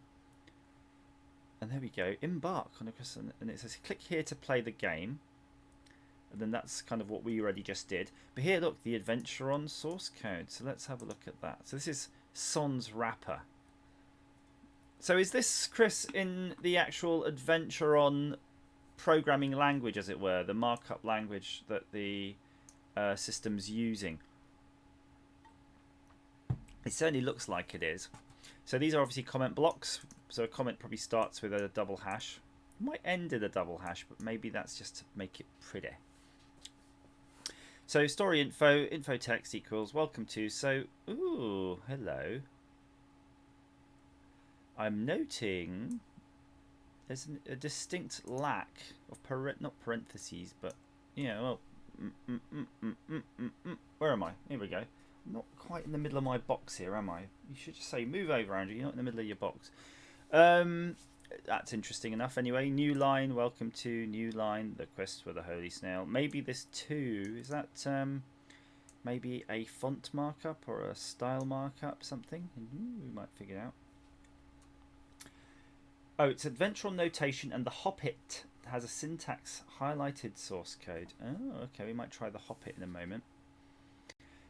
And there we go. Embark on a quest, and it says click here to play the game. And then that's kind of what we already just did. But here, look, the Adventuron source code. So let's have a look at that. So this is Sans wrapper. So is this, Chris, in the actual Adventuron programming language, as it were, the markup language that the system's using? It certainly looks like it is. So these are obviously comment blocks. So a comment probably starts with a double hash. It might end in a double hash, but maybe that's just to make it pretty. So story info text equals welcome to. So, ooh, hello. I'm noting there's a distinct lack of not parentheses, but yeah, well, where am I? Here we go. I'm not quite in the middle of my box here, am I? You should just say move over, Andrew. You're not in the middle of your box. That's interesting enough. Anyway, new line. Welcome to new line. The quest for the Holy Snail. Maybe this too. Is that maybe a font markup or a style markup? Something we might figure out. Oh, it's Adventuron notation, and the Hoppit has a syntax highlighted source code. Oh, okay. We might try the Hoppit in a moment.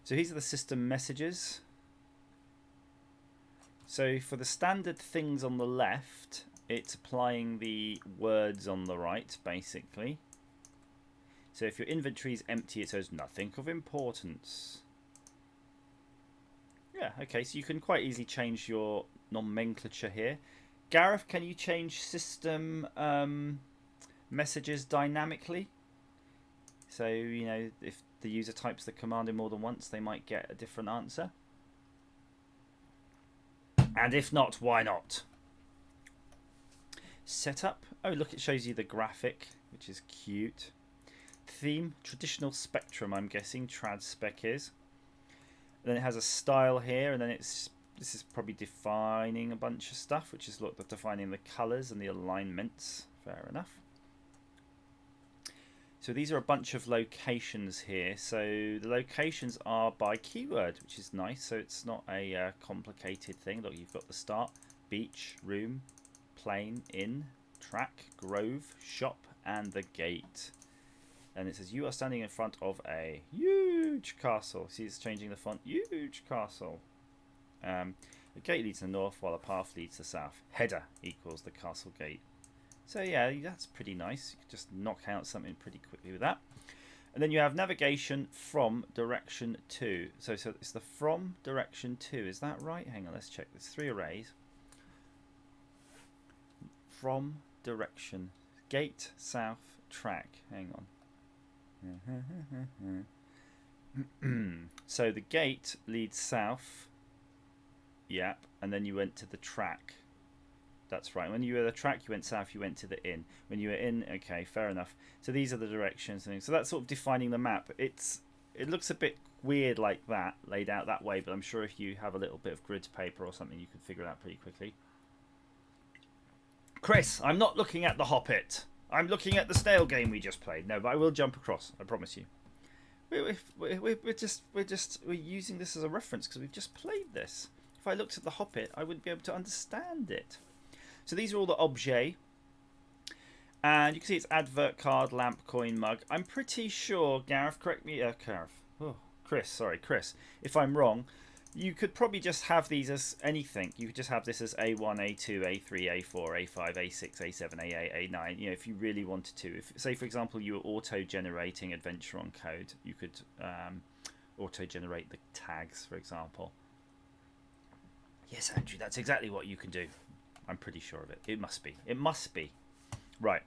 So these are the system messages. So for the standard things on the left, it's applying the words on the right, basically. So if your inventory is empty, it says nothing of importance. Yeah, okay, so you can quite easily change your nomenclature here. Gareth, can you change system messages dynamically? So, you know, if the user types the command in more than once, they might get a different answer. And if not, why not? Setup. Oh, look, it shows you the graphic, which is cute. Theme, traditional spectrum, I'm guessing. Trad spec is. Then it has a style here, and then this is probably defining a bunch of stuff, which is look, defining the colours and the alignments. Fair enough. So these are a bunch of locations here. So the locations are by keyword, which is nice. So it's not a complicated thing. Look, you've got the start, beach, room, plane, inn, track, grove, shop, and the gate. And it says you are standing in front of a huge castle. See, it's changing the font. Huge castle. The gate leads to the north, while the path leads to the south. Header equals the castle gate. So yeah, that's pretty nice. You can just knock out something pretty quickly with that. And then you have navigation from direction to. So it's the from direction to. Is that right? Hang on, let's check. There's 3 arrays. From direction. Gate, south, track. Hang on. So the gate leads south. Yep. And then you went to the track. That's right. When you were at the track, you went south, you went to the inn. When you were in, okay, fair enough. So these are the directions. So that's sort of defining the map. It looks a bit weird like that, laid out that way, but I'm sure if you have a little bit of grid paper or something, you can figure it out pretty quickly. Chris, I'm not looking at the Hobbit. I'm looking at the snail game we just played. No, but I will jump across. I promise you. We're using this as a reference because we've just played this. If I looked at the Hobbit, I wouldn't be able to understand it. So these are all the objets. And you can see it's advert, card, lamp, coin, mug. I'm pretty sure, Gareth, correct me, Chris, if I'm wrong, you could probably just have these as anything. You could just have this as A1, A2, A3, A4, A5, A6, A7, A8, A9, you know, if you really wanted to. If, say, for example, you were auto-generating Adventuron code, you could auto-generate the tags, for example. Yes, Andrew, that's exactly what you can do. I'm pretty sure of it. It must be. It must be. Right.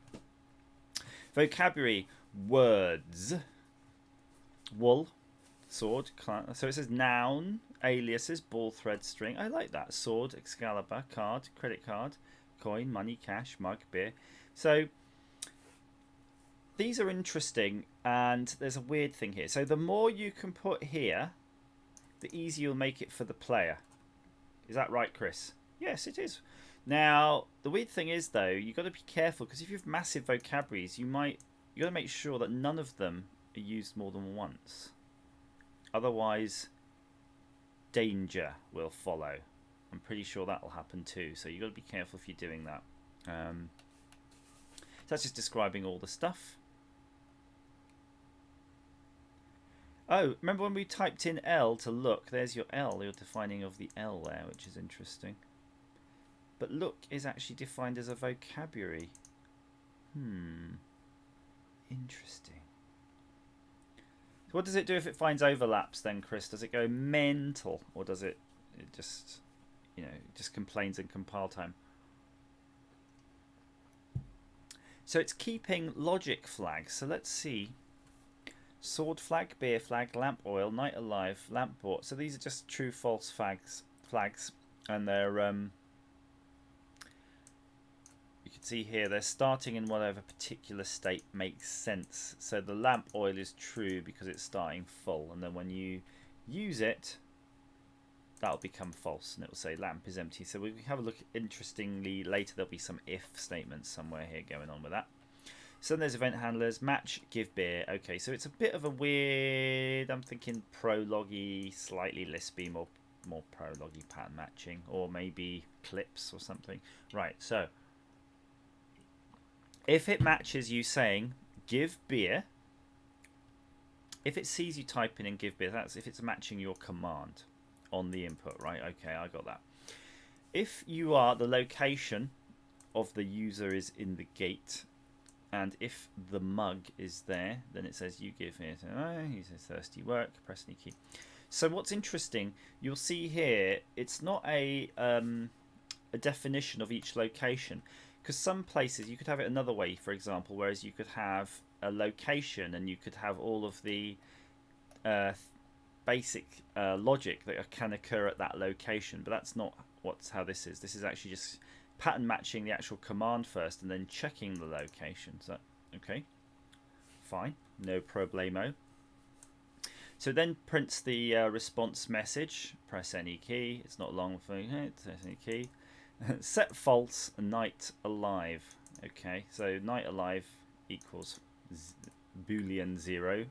Vocabulary. Words. Wool. Sword. So it says noun. Aliases. Ball, thread, string. I like that. Sword. Excalibur. Card. Credit card. Coin. Money. Cash. Mug. Beer. So these are interesting. And there's a weird thing here. So the more you can put here, the easier you'll make it for the player. Is that right, Chris? Yes, it is. Now, the weird thing is, though, you've got to be careful, because if you have massive vocabularies, you've got to make sure that none of them are used more than once. Otherwise, danger will follow. I'm pretty sure that will happen too, so you've got to be careful if you're doing that. So that's just describing all the stuff. Oh, remember when we typed in L to look? There's your L, your defining of the L there, which is interesting. But look is actually defined as a vocabulary. Interesting. So what does it do if it finds overlaps then, Chris? Does it go mental, or does it just, you know, just complains in compile time? So it's keeping logic flags. So let's see. Sword flag, beer flag, lamp oil, night alive, lamp bought. So these are just true false flags, and they're you can see here they're starting in whatever particular state makes sense. So the lamp oil is true because it's starting full, and then when you use it, that'll become false, and it will say lamp is empty. So we have a look. Interestingly, later there'll be some if statements somewhere here going on with that. So then there's event handlers, match, give beer. Okay, so it's a bit of a weird, I'm thinking prologue-y, slightly lispy, more prologue-y pattern matching, or maybe clips or something. Right, so if it matches you saying give beer, if it sees you typing in give beer, that's if it's matching your command on the input, right? Okay, I got that. If you are, the location of the user is in the gate, and if the mug is there, then it says you give it. He's a thirsty work. Press any key. So what's interesting, you'll see here, it's not a definition of each location, because some places you could have it another way. For example, whereas you could have a location and you could have all of the basic logic that can occur at that location, but that's not how this is. This is actually just pattern matching the actual command first and then checking the location. So, okay, fine, no problemo. So then prints the response message. Press any key. It's not long for press any key. Set false, night alive. Okay, so night alive equals boolean 0.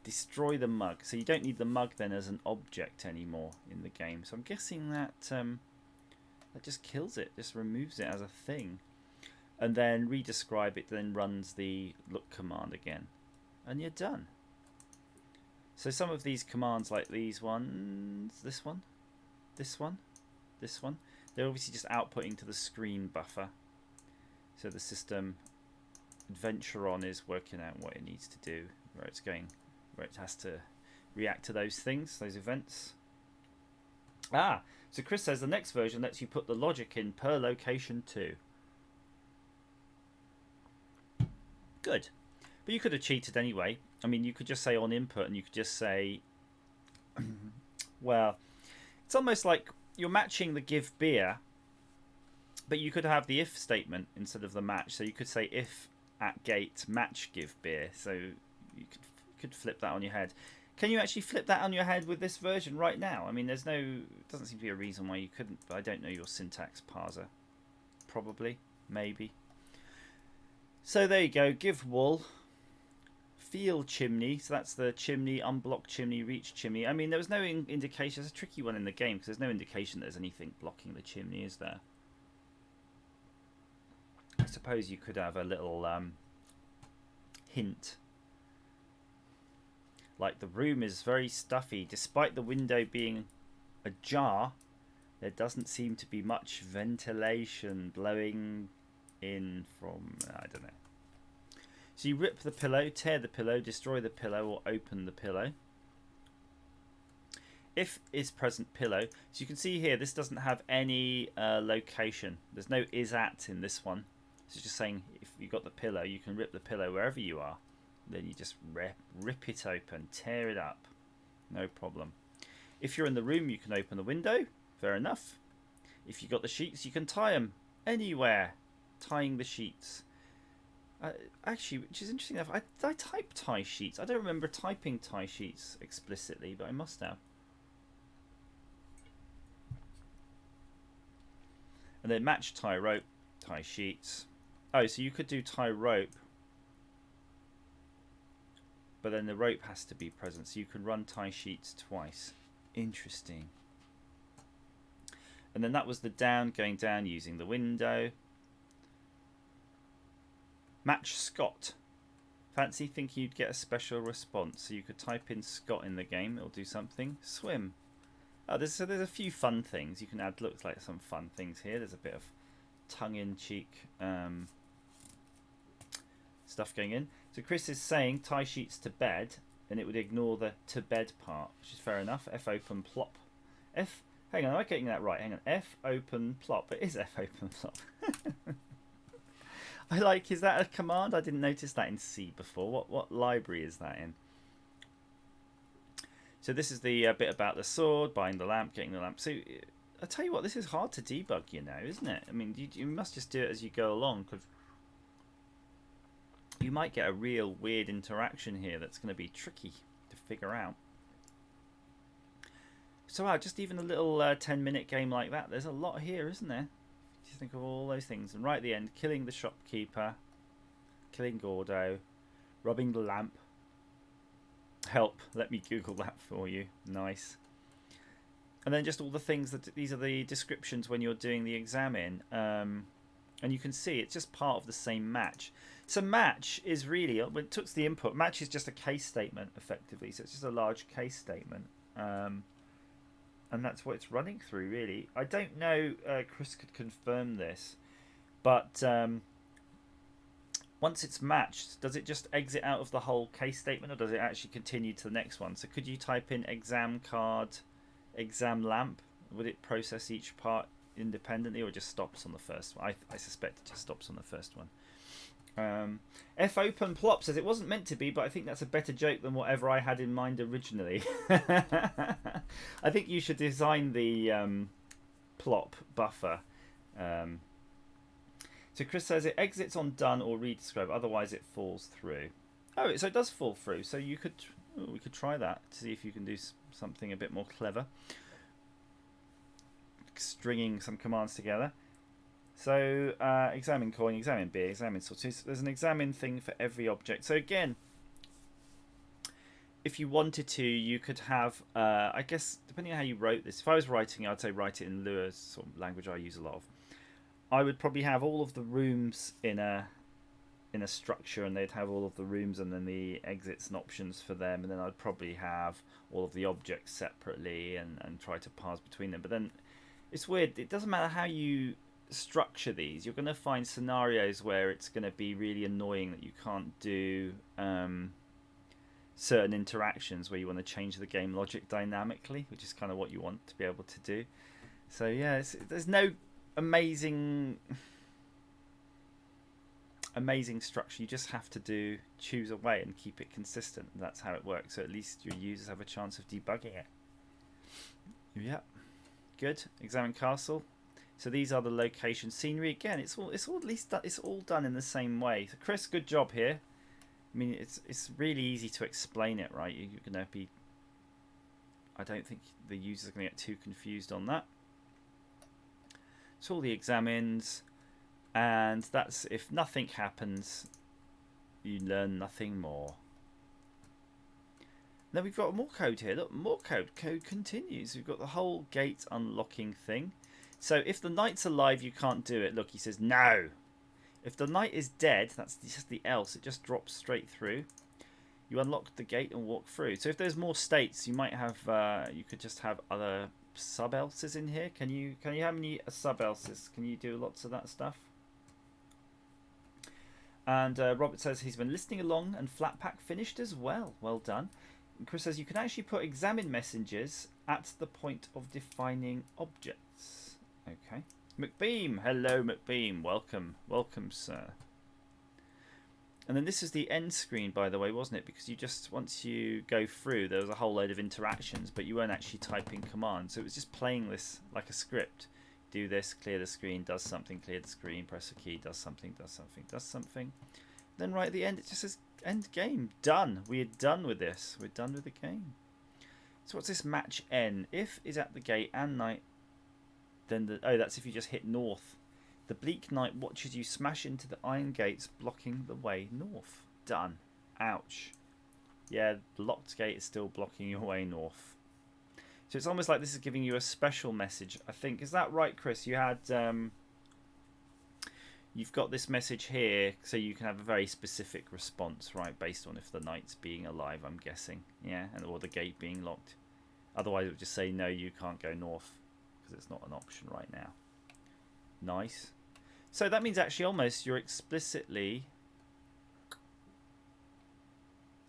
Destroy the mug. So you don't need the mug then as an object anymore in the game. So I'm guessing that that just kills it, just removes it as a thing. And then redescribe it, then runs the look command again. And you're done. So some of these commands like these ones, this one, this one, this one, they're obviously just outputting to the screen buffer. So the system, Adventuron, is working out what it needs to do, where it's going, where it has to react to those things, those events. Ah, so Chris says the next version lets you put the logic in per location too. Good. But you could have cheated anyway. I mean, you could just say on input and you could just say, well, it's almost like you're matching the give beer, but you could have the if statement instead of the match. So you could say if at gate match give beer. So you could flip that on your head. Can you actually flip that on your head with this version right now? I mean, doesn't seem to be a reason why you couldn't, but I don't know your syntax parser. Probably, maybe. So there you go, give wool. Field chimney, so that's the chimney, unblock chimney, reach chimney. I mean, there was no indication. It's a tricky one in the game because there's no indication there's anything blocking the chimney, is there? I suppose you could have a little hint. Like the room is very stuffy. Despite the window being ajar, there doesn't seem to be much ventilation blowing in from, I don't know. So you rip the pillow, tear the pillow, destroy the pillow, or open the pillow. If is present pillow. So you can see here, this doesn't have any location. There's no is at in this one. So it's just saying if you got the pillow, you can rip the pillow wherever you are. Then you just rip it open, tear it up. No problem. If you're in the room, you can open the window. Fair enough. If you got the sheets, you can tie them anywhere. Tying the sheets. Actually, which is interesting enough, I type tie sheets. I don't remember typing tie sheets explicitly, but I must have. And then match tie rope, tie sheets. Oh, so you could do tie rope, but then the rope has to be present, so you can run tie sheets twice. Interesting. And then that was the down, going down using the window. Match Scott. Fancy thinking you'd get a special response. So you could type in Scott in the game. It'll do something. Swim. Oh, there's a few fun things. You can add, looks like some fun things here. There's a bit of tongue-in-cheek stuff going in. So Chris is saying tie sheets to bed, and it would ignore the to bed part, which is fair enough. F open plop. F, hang on, am I getting that right? Hang on. F open plop. It is F open plop. I like, is that a command? I didn't notice that in C before. What library is that in? So this is the bit about the sword, buying the lamp, getting the lamp. So I tell you what, this is hard to debug, you know, isn't it? I mean, you must just do it as you go along, because you might get a real weird interaction here that's going to be tricky to figure out. So wow, just even a little 10-minute game like that, there's a lot here, isn't there? Just think of all those things. And right at the end, killing the shopkeeper, killing Gordo, robbing the lamp. Help, let me Google that for you. Nice. And then just all the things that these are the descriptions when you're doing the exam in. And you can see it's just part of the same match. So match is really, when it took the input, match is just a case statement effectively. So it's just a large case statement. And that's what it's running through, really. I don't know, Chris could confirm this, but once it's matched, does it just exit out of the whole case statement, or does it actually continue to the next one? So could you type in exam card, exam lamp? Would it process each part independently, or it just stops on the first one. I suspect it just stops on the first one. F open plop says it wasn't meant to be, but I think that's a better joke than whatever I had in mind originally. I think you should design the plop buffer. So Chris says it exits on done or redescribe, otherwise it falls through. Oh, so it does fall through. So we could try that to see if you can do something a bit more clever. Stringing some commands together. So examine coin, examine beer, examine sort. So there's an examine thing for every object. So again, if you wanted to, you could have, I guess, depending on how you wrote this. If I was writing, I'd say write it in Lua's sort of language I use a lot of. I would probably have all of the rooms in a structure, and they'd have all of the rooms and then the exits and options for them, and then I'd probably have all of the objects separately and try to parse between them. But then it's weird. It doesn't matter how you structure these. You're going to find scenarios where it's going to be really annoying that you can't do certain interactions where you want to change the game logic dynamically, which is kind of what you want to be able to do. So yeah, there's no amazing structure. You just have to choose a way and keep it consistent. That's how it works. So at least your users have a chance of debugging it. Yeah, good. Examine castle. So these are the location scenery. Again, it's all done in the same way. So Chris, good job here. I mean, it's really easy to explain it, right? You're gonna be. I don't think the users are gonna get too confused on that. So all the examines, and that's if nothing happens, you learn nothing more. Then we've got more code here. Look, more code. Code continues. We've got the whole gate unlocking thing. So if the knight's alive, you can't do it. Look, he says no. If the knight is dead, that's just the else. It just drops straight through. You unlock the gate and walk through. So if there's more states, you might have. You could just have other sub elses in here. Can you have any sub elses? Can you do lots of that stuff? And Robert says he's been listening along, and Flatpak finished as well. Well done. And Chris says you can actually put examine messages at the point of defining objects. Okay. McBeam, hello McBeam, welcome, sir. And then this is the end screen, by the way, wasn't it? Because once you go through, there was a whole load of interactions, but you weren't actually typing commands. So it was just playing this like a script. Do this, clear the screen, does something, clear the screen, press a key, does something, does something, does something. Then right at the end, it just says end game, done. We are done with this. We're done with the game. So what's this match N? If is at the gate and knight. Then that's if you just hit north. The bleak knight watches you smash into the iron gates, blocking the way north. Done. Ouch. Yeah, the locked gate is still blocking your way north. So it's almost like this is giving you a special message, I think. Is that right, Chris? You had you've got this message here, so you can have a very specific response, right, based on if the knight's being alive, I'm guessing. Yeah, or the gate being locked. Otherwise it would just say no, you can't go north. It's not an option right now. Nice. So that means actually almost you're explicitly.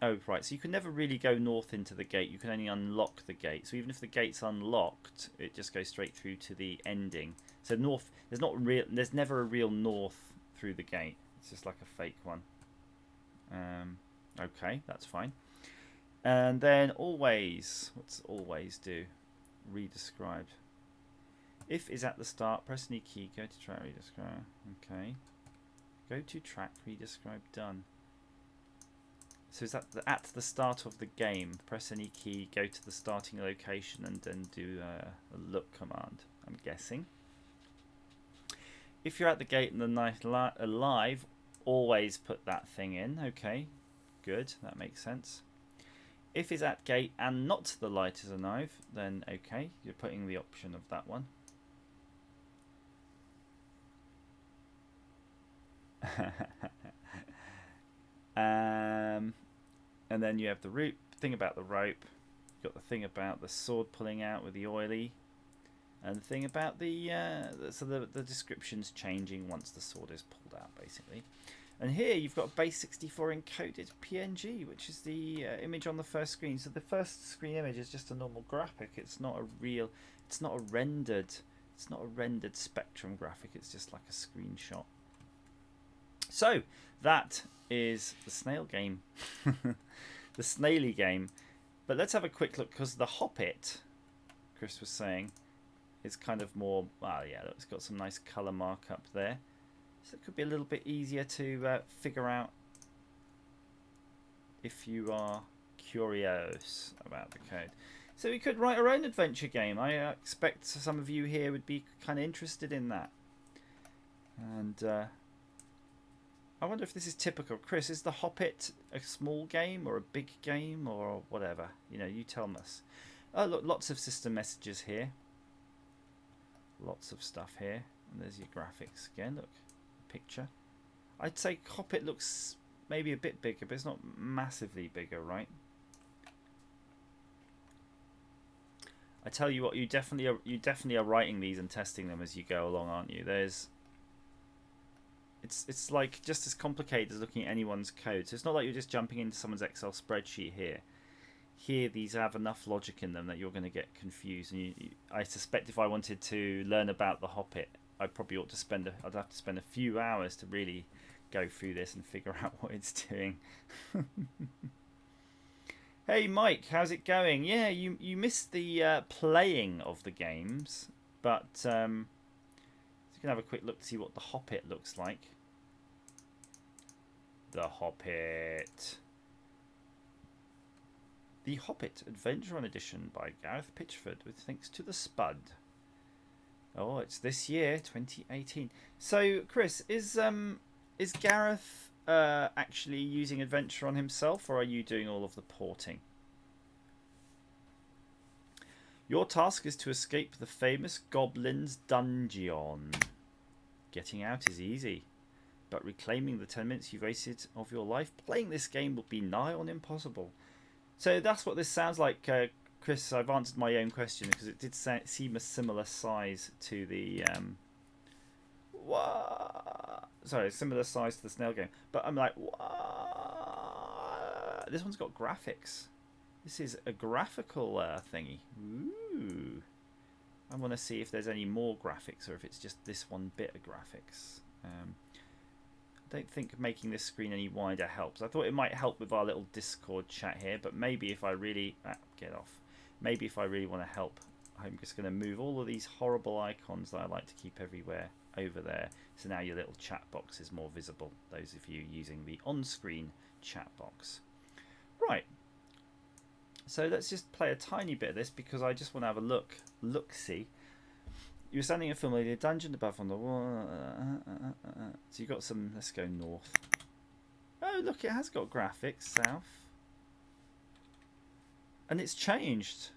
Oh, right. So you can never really go north into the gate. You can only unlock the gate. So even if the gate's unlocked, it just goes straight through to the ending. So north, there's never a real north through the gate. It's just like a fake one. Okay, that's fine. And then always, what's always do? Redescribed. If is at the start, press any key, go to track, redescribe. Okay. Go to track, redescribe, done. So is that at the start of the game, press any key, go to the starting location, and then do a look command, I'm guessing. If you're at the gate and the knight alive, always put that thing in. Okay, good, that makes sense. If is at gate and not the light is alive, then okay, you're putting the option of that one. And then you have the thing about the rope. You've got the thing about the sword pulling out with the oily, and the thing about the description's changing once the sword is pulled out, basically. And here you've got base 64 encoded PNG, which is the image on the first screen. So the first screen image is just a normal graphic. It's not a rendered It's not a rendered spectrum graphic, it's just like a screenshot. So that is the snail game. The snaily game. But let's have a quick look, because the Hoppit, Chris was saying, is kind of more, well, yeah, it's got some nice colour markup there. So it could be a little bit easier to figure out if you are curious about the code. So we could write our own adventure game. I expect some of you here would be kind of interested in that. And I wonder if this is typical. Chris, is the Hoppit a small game or a big game or whatever? You know, you tell us. Oh, look, lots of system messages here. Lots of stuff here. And there's your graphics again. Look, picture. I'd say Hoppit looks maybe a bit bigger, but it's not massively bigger, right? I tell you what, you definitely are writing these and testing them as you go along, aren't you? It's like just as complicated as looking at anyone's code. So it's not like you're just jumping into someone's Excel spreadsheet here. Here, these have enough logic in them that you're going to get confused. And I suspect if I wanted to learn about the Hoppit, I'd probably ought to I'd have to spend a few hours to really go through this and figure out what it's doing. Hey Mike, how's it going? Yeah, you missed the playing of the games, but you can have a quick look to see what the Hoppit looks like. The Hoppit. The Hoppit Adventuron Edition by Gareth Pitchford with thanks to the Spud. Oh, it's this year, 2018. So, Chris, is Gareth actually using Adventuron himself, or are you doing all of the porting? Your task is to escape the famous Goblin's dungeon. Getting out is easy, but reclaiming the 10 minutes you've wasted of your life playing this game will be nigh on impossible. So that's what this sounds like, Chris. I've answered my own question because it did seem a similar size to the similar size to the snail game. But I'm like, what? This one's got graphics. This is a graphical thingy. Ooh. I want to see if there's any more graphics or if it's just this one bit of graphics. I don't think making this screen any wider helps. I thought it might help with our little Discord chat here, but maybe if I really maybe if I really want to help, I'm just going to move all of these horrible icons that I like to keep everywhere over there. So now your little chat box is more visible, those of you using the on-screen chat box. Right. So let's just play a tiny bit of this because I just want to have a look-see. You're standing in a familiar dungeon above on the wall. So you've got some, let's go north. Oh, look, it has got graphics, south. And it's changed.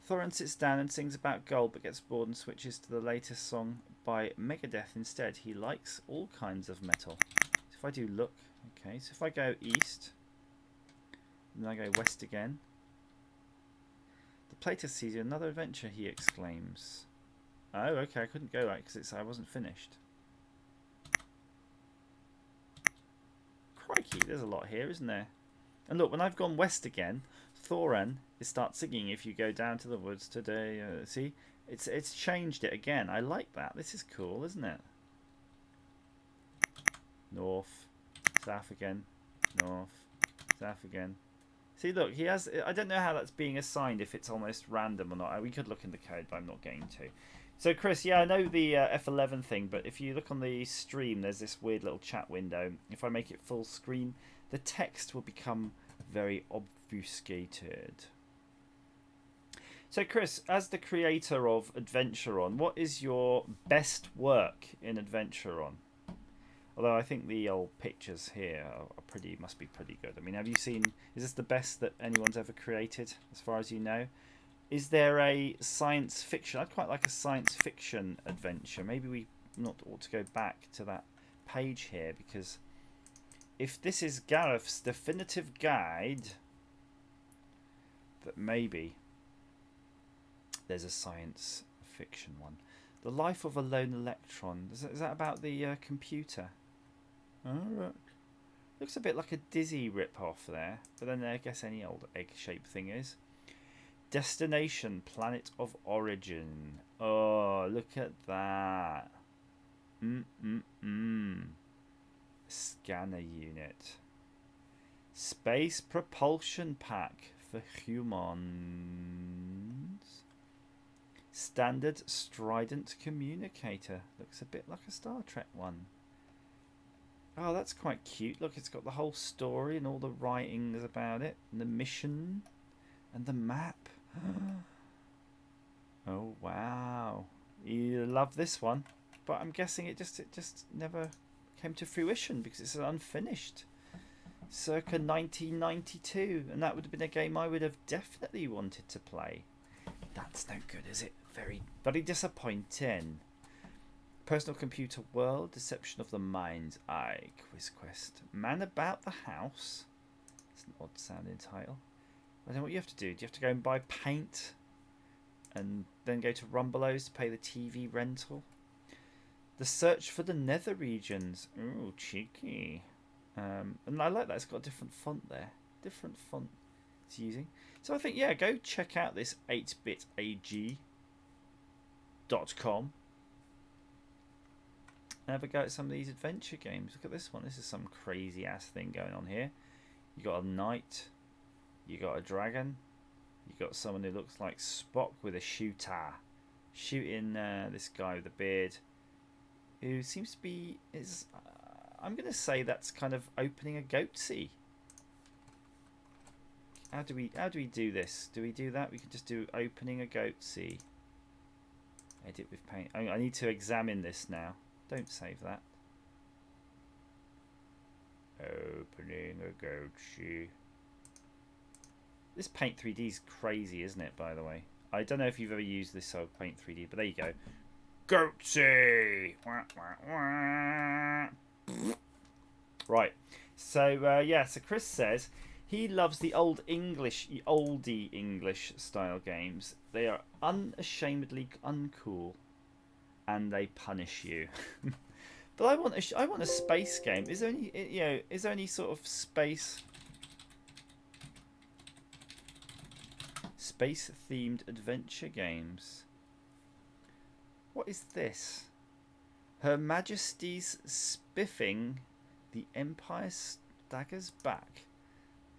Thorin sits down and sings about gold but gets bored and switches to the latest song by Megadeth instead. He likes all kinds of metal. So if I do look, okay, so if I go east, and then I go west again. The playtest sees another adventure, he exclaims. Oh, okay, I couldn't go right because I wasn't finished. Crikey, there's a lot here, isn't there? And look, when I've gone west again, Thorin starts singing "If You Go Down to the Woods Today." See, it's changed it again. I like that. This is cool, isn't it? North, south again, north, south again. See, look, he has. I don't know how that's being assigned. If it's almost random or not. We could look in the code, but I'm not going to. So, Chris, yeah, I know the F11 thing, but if you look on the stream, there's this weird little chat window. If I make it full screen, the text will become very obfuscated. So, Chris, as the creator of Adventuron, what is your best work in Adventuron? Although I think the old pictures here are must be pretty good. I mean, have you seen? Is this the best that anyone's ever created, as far as you know? Is there a science fiction? I'd quite like a science fiction adventure. Maybe we ought to go back to that page here, because if this is Gareth's definitive guide, that maybe there's a science fiction one. The Life of a Lone Electron. Is that about the computer? Oh, look. Looks a bit like a Dizzy rip-off there, but then I guess any old egg-shaped thing is. Destination, Planet of Origin. Oh, look at that. Scanner unit. Space propulsion pack for humans. Standard strident communicator. Looks a bit like a Star Trek one. Oh, that's quite cute. Look, it's got the whole story and all the writings about it, and the mission, and the map. Oh wow! You love this one, but I'm guessing it just never came to fruition because it's unfinished. Circa 1992, and that would have been a game I would have definitely wanted to play. That's no good, is it? Very disappointing. Personal computer world, deception of the mind's eye, quiz quest, man about the house. It's an odd sounding title. I don't know what you have to do. Do you have to go and buy paint, and then go to Rumbelows to pay the TV rental? The search for the nether regions. Ooh, cheeky. And I like that it's got a different font there. Different font it's using. So I think, yeah, go check out this 8bitag.com. Have a go at some of these adventure games. Look at this one. This is some crazy ass thing going on here. You got a knight. You got a dragon. You got someone who looks like Spock with a shooter. Shooting this guy with a beard. Who seems to be... I'm going to say that's kind of opening a goatsy. How do we do this? Do we do that? We could just do opening a goatsy. Edit with paint. I need to examine this now. Don't save that. Opening a goatsy. This Paint 3D is crazy, isn't it, by the way? I don't know if you've ever used this sort of Paint 3D, but there you go. Goatsy! Right, so yeah, so Chris says he loves the oldie English style games. They are unashamedly uncool, and they punish you. But I want a space game. Is there any sort of space themed adventure games? What is this? Her Majesty's Spiffing the Empire Staggers Back.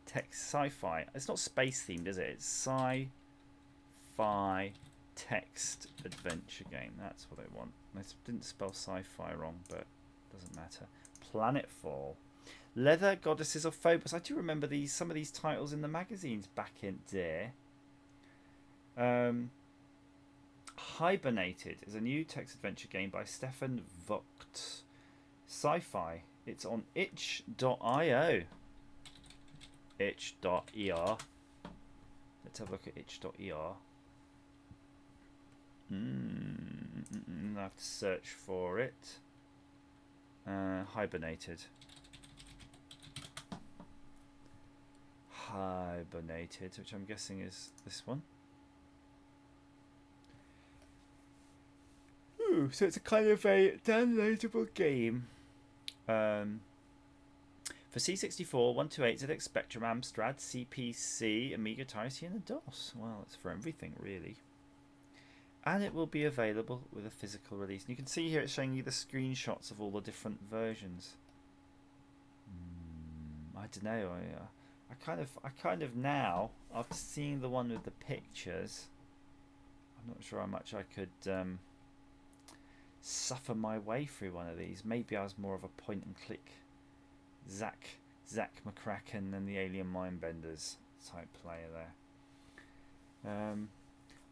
Text sci-fi. It's not space themed, is it? It's sci-fi text adventure game. That's what I want. I didn't spell sci-fi wrong, but it doesn't matter. Planetfall. Leather Goddesses of Phobos. I do remember some of these titles in the magazines back in there. Hibernated is a new text adventure game by Stefan Vogt. Sci-fi. It's on itch.io. Itch.er. Let's have a look at itch.er. I have to search for it. Hibernated. Hibernated, which I'm guessing is this one. Ooh, so it's a kind of a downloadable game. For C64, 128, ZX Spectrum, Amstrad, CPC, Amiga, Atari ST, and a DOS. Well, it's for everything, really. And it will be available with a physical release. And you can see here it's showing you the screenshots of all the different versions. I don't know. I kind of now, after seeing the one with the pictures, I'm not sure how much I could suffer my way through one of these. Maybe I was more of a point and click Zach McCracken and the Alien Mindbenders type player there.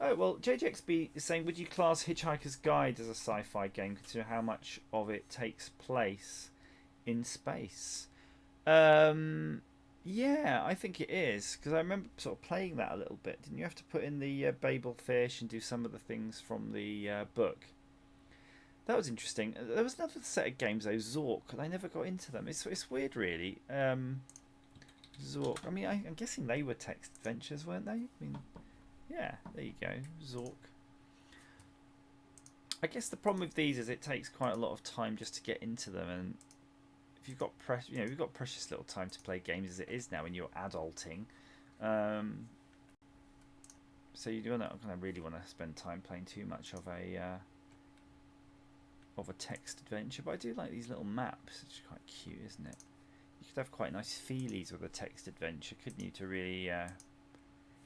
Oh well, JJXB is saying, would you class Hitchhiker's Guide as a sci-fi game, considering how much of it takes place in space? Yeah, I think it is, because I remember sort of playing that a little bit. Didn't you have to put in the Babel fish and do some of the things from the book? That was interesting. There was another set of games though, Zork, and I never got into them. It's weird, really. Zork. I mean, I'm guessing they were text adventures, weren't they? I mean, yeah, there you go, Zork. I guess the problem with these is it takes quite a lot of time just to get into them, and if you've got you've got precious little time to play games as it is now when you're adulting. So you're not going to really want to spend time playing too much of a text adventure, but I do like these little maps. It's quite cute, isn't it? You could have quite nice feelies with a text adventure, couldn't you, to really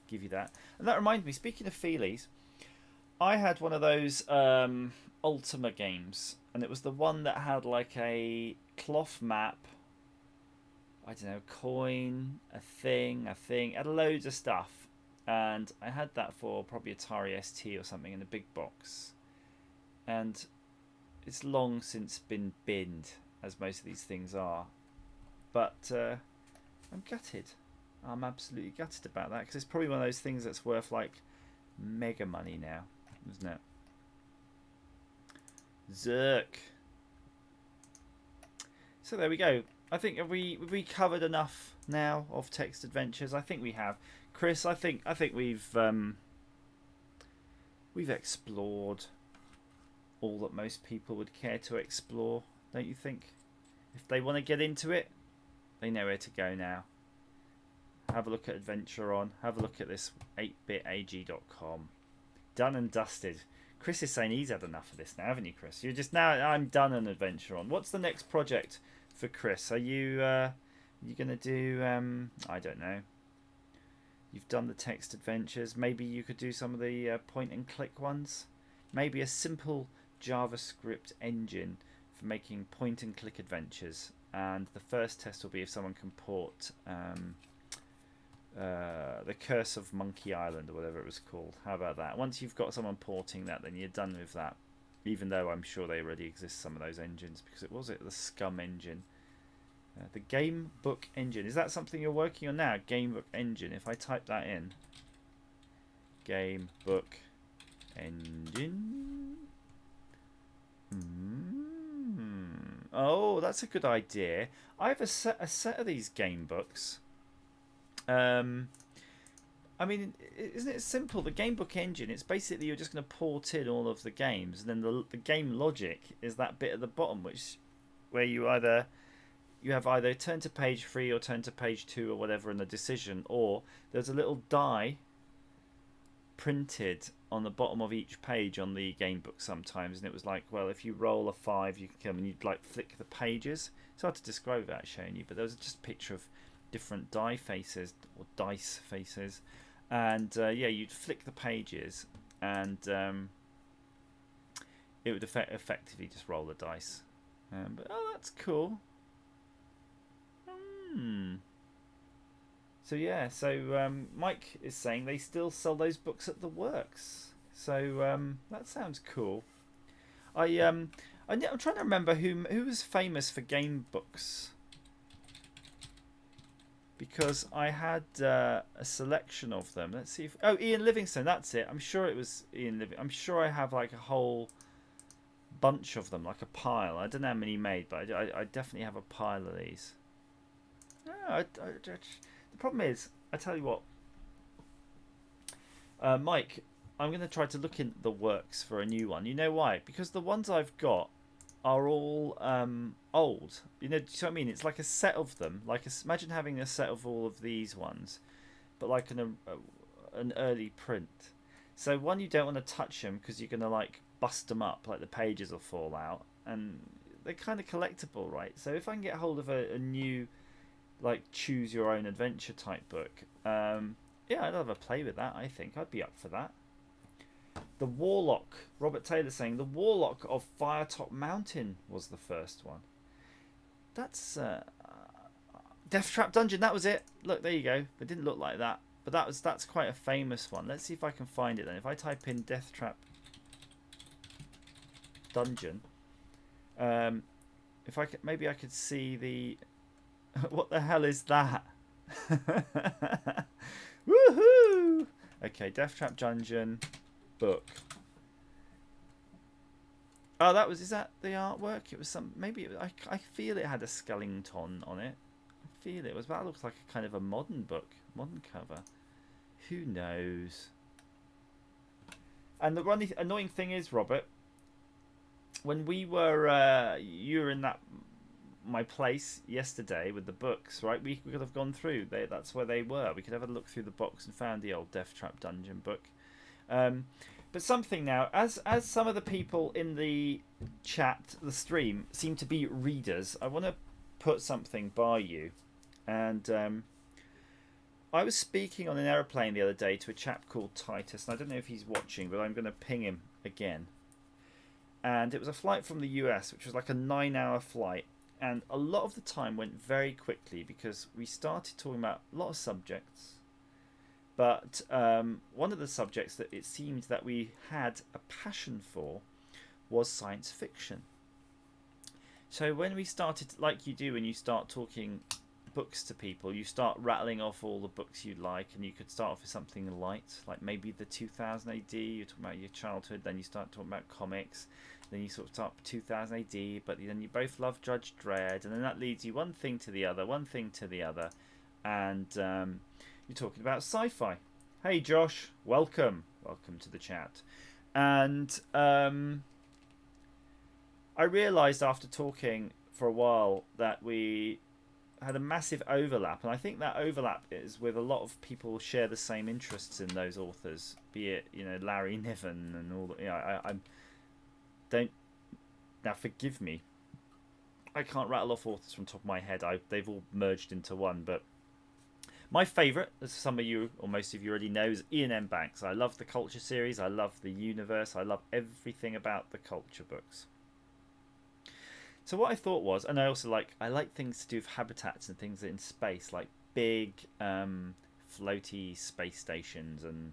give you that? And that reminds me, speaking of feelies, I had one of those Ultima games, and it was the one that had like a cloth map, I don't know, coin, a thing, it had loads of stuff. And I had that for probably Atari ST or something in a big box. And it's long since been binned, as most of these things are. But I'm gutted. I'm absolutely gutted about that, because it's probably one of those things that's worth like mega money now, isn't it? Zerk. So there we go. I think have we covered enough now of text adventures? I think we have. Chris, I think we've explored all that most people would care to explore, don't you think? If they want to get into it, they know where to go now. Have a look at Adventuron. Have a look at this 8bitag.com. Done and dusted. Chris is saying he's had enough of this now, haven't you, Chris? You're just now. I'm done on Adventuron. What's the next project for Chris? Are you gonna do? I don't know. You've done the text adventures. Maybe you could do some of the point and click ones. Maybe a simple JavaScript engine for making point and click adventures. And the first test will be if someone can port the Curse of Monkey Island or whatever it was called. How about that? Once you've got someone porting that, then you're done with that. Even though I'm sure they already exist, some of those engines, because it was the Scum engine. The Game Book Engine. Is that something you're working on now? Game Book Engine. If I type that in. Game Book Engine. Oh, that's a good idea. I have a set of these game books. I mean, isn't it simple? The Game Book Engine, it's basically you're just going to port in all of the games, and then the game logic is that bit at the bottom, where you have either turn to page 3 or turn to page 2 or whatever in the decision, or there's a little die printed on the bottom of each page on the game book sometimes, and it was like, well, if you roll a 5 you can come, and you'd like flick the pages. It's hard to describe without showing you, but there was just a picture of different die faces or dice faces, and yeah, you'd flick the pages, and it would effectively just roll the dice. But oh, that's cool. So yeah, Mike is saying they still sell those books at the works. So that sounds cool. I'm trying to remember who was famous for game books, because I had a selection of them. Let's see if Ian Livingstone. That's it. I'm sure it was Ian Livingstone. I'm sure I have like a whole bunch of them, like a pile. I don't know how many he made, but I definitely have a pile of these. The problem is, I tell you what, Mike, I'm going to try to look in the works for a new one. You know why? Because the ones I've got are all old. You know, do you see what I mean? It's like a set of them. Imagine having a set of all of these ones, but like an early print. So one, you don't want to touch them because you're going to like bust them up, like the pages will fall out, and they're kind of collectible, right? So if I can get hold of a new, like, choose your own adventure type book, yeah, I'd have a play with that. I think I'd be up for that. The Warlock, Robert Taylor saying the Warlock of Firetop Mountain was the first one. That's Death Trap Dungeon. That was it. Look, there you go. It didn't look like that, but that's quite a famous one. Let's see if I can find it then. If I type in Death Trap Dungeon, if I could, maybe I could see the. What the hell is that? Woohoo! Okay, Death Trap Dungeon book. Oh, is that the artwork? It was some, maybe it was, I feel it had a skeleton on it. I feel it was, that looks like a kind of a modern book, modern cover. Who knows? And the one annoying thing is, Robert, when we were, you were in my place yesterday with the books, right? We could have gone through. That's where they were. We could have a look through the box and found the old Death Trap Dungeon book. But something now, as some of the people in the chat, the stream, seem to be readers, I want to put something by you. And I was speaking on an aeroplane the other day to a chap called Titus, and I don't know if he's watching, but I'm going to ping him again. And it was a flight from the US, which was like a 9-hour flight. And a lot of the time went very quickly because we started talking about a lot of subjects. But one of the subjects that it seemed that we had a passion for was science fiction. So when we started, like you do when you start talking books to people, you start rattling off all the books you like, and you could start off with something light, like maybe the 2000 AD, you're talking about your childhood, then you start talking about comics, then you sort of start 2000 AD, but then you both love Judge Dredd, and then that leads you one thing to the other, and you're talking about sci-fi. Hey Josh, welcome to the chat. And I realised after talking for a while that we had a massive overlap, and I think that overlap is with a lot of people share the same interests in those authors, be it Larry Niven and all. I don't, now forgive me, I can't rattle off authors from the top of my head. They've all merged into one, but my favourite, as some of you or most of you already know, is Ian M. Banks. I love the Culture series. I love the universe. I love everything about the Culture books. So what I thought was, and I also like things to do with habitats and things in space, like big floaty space stations and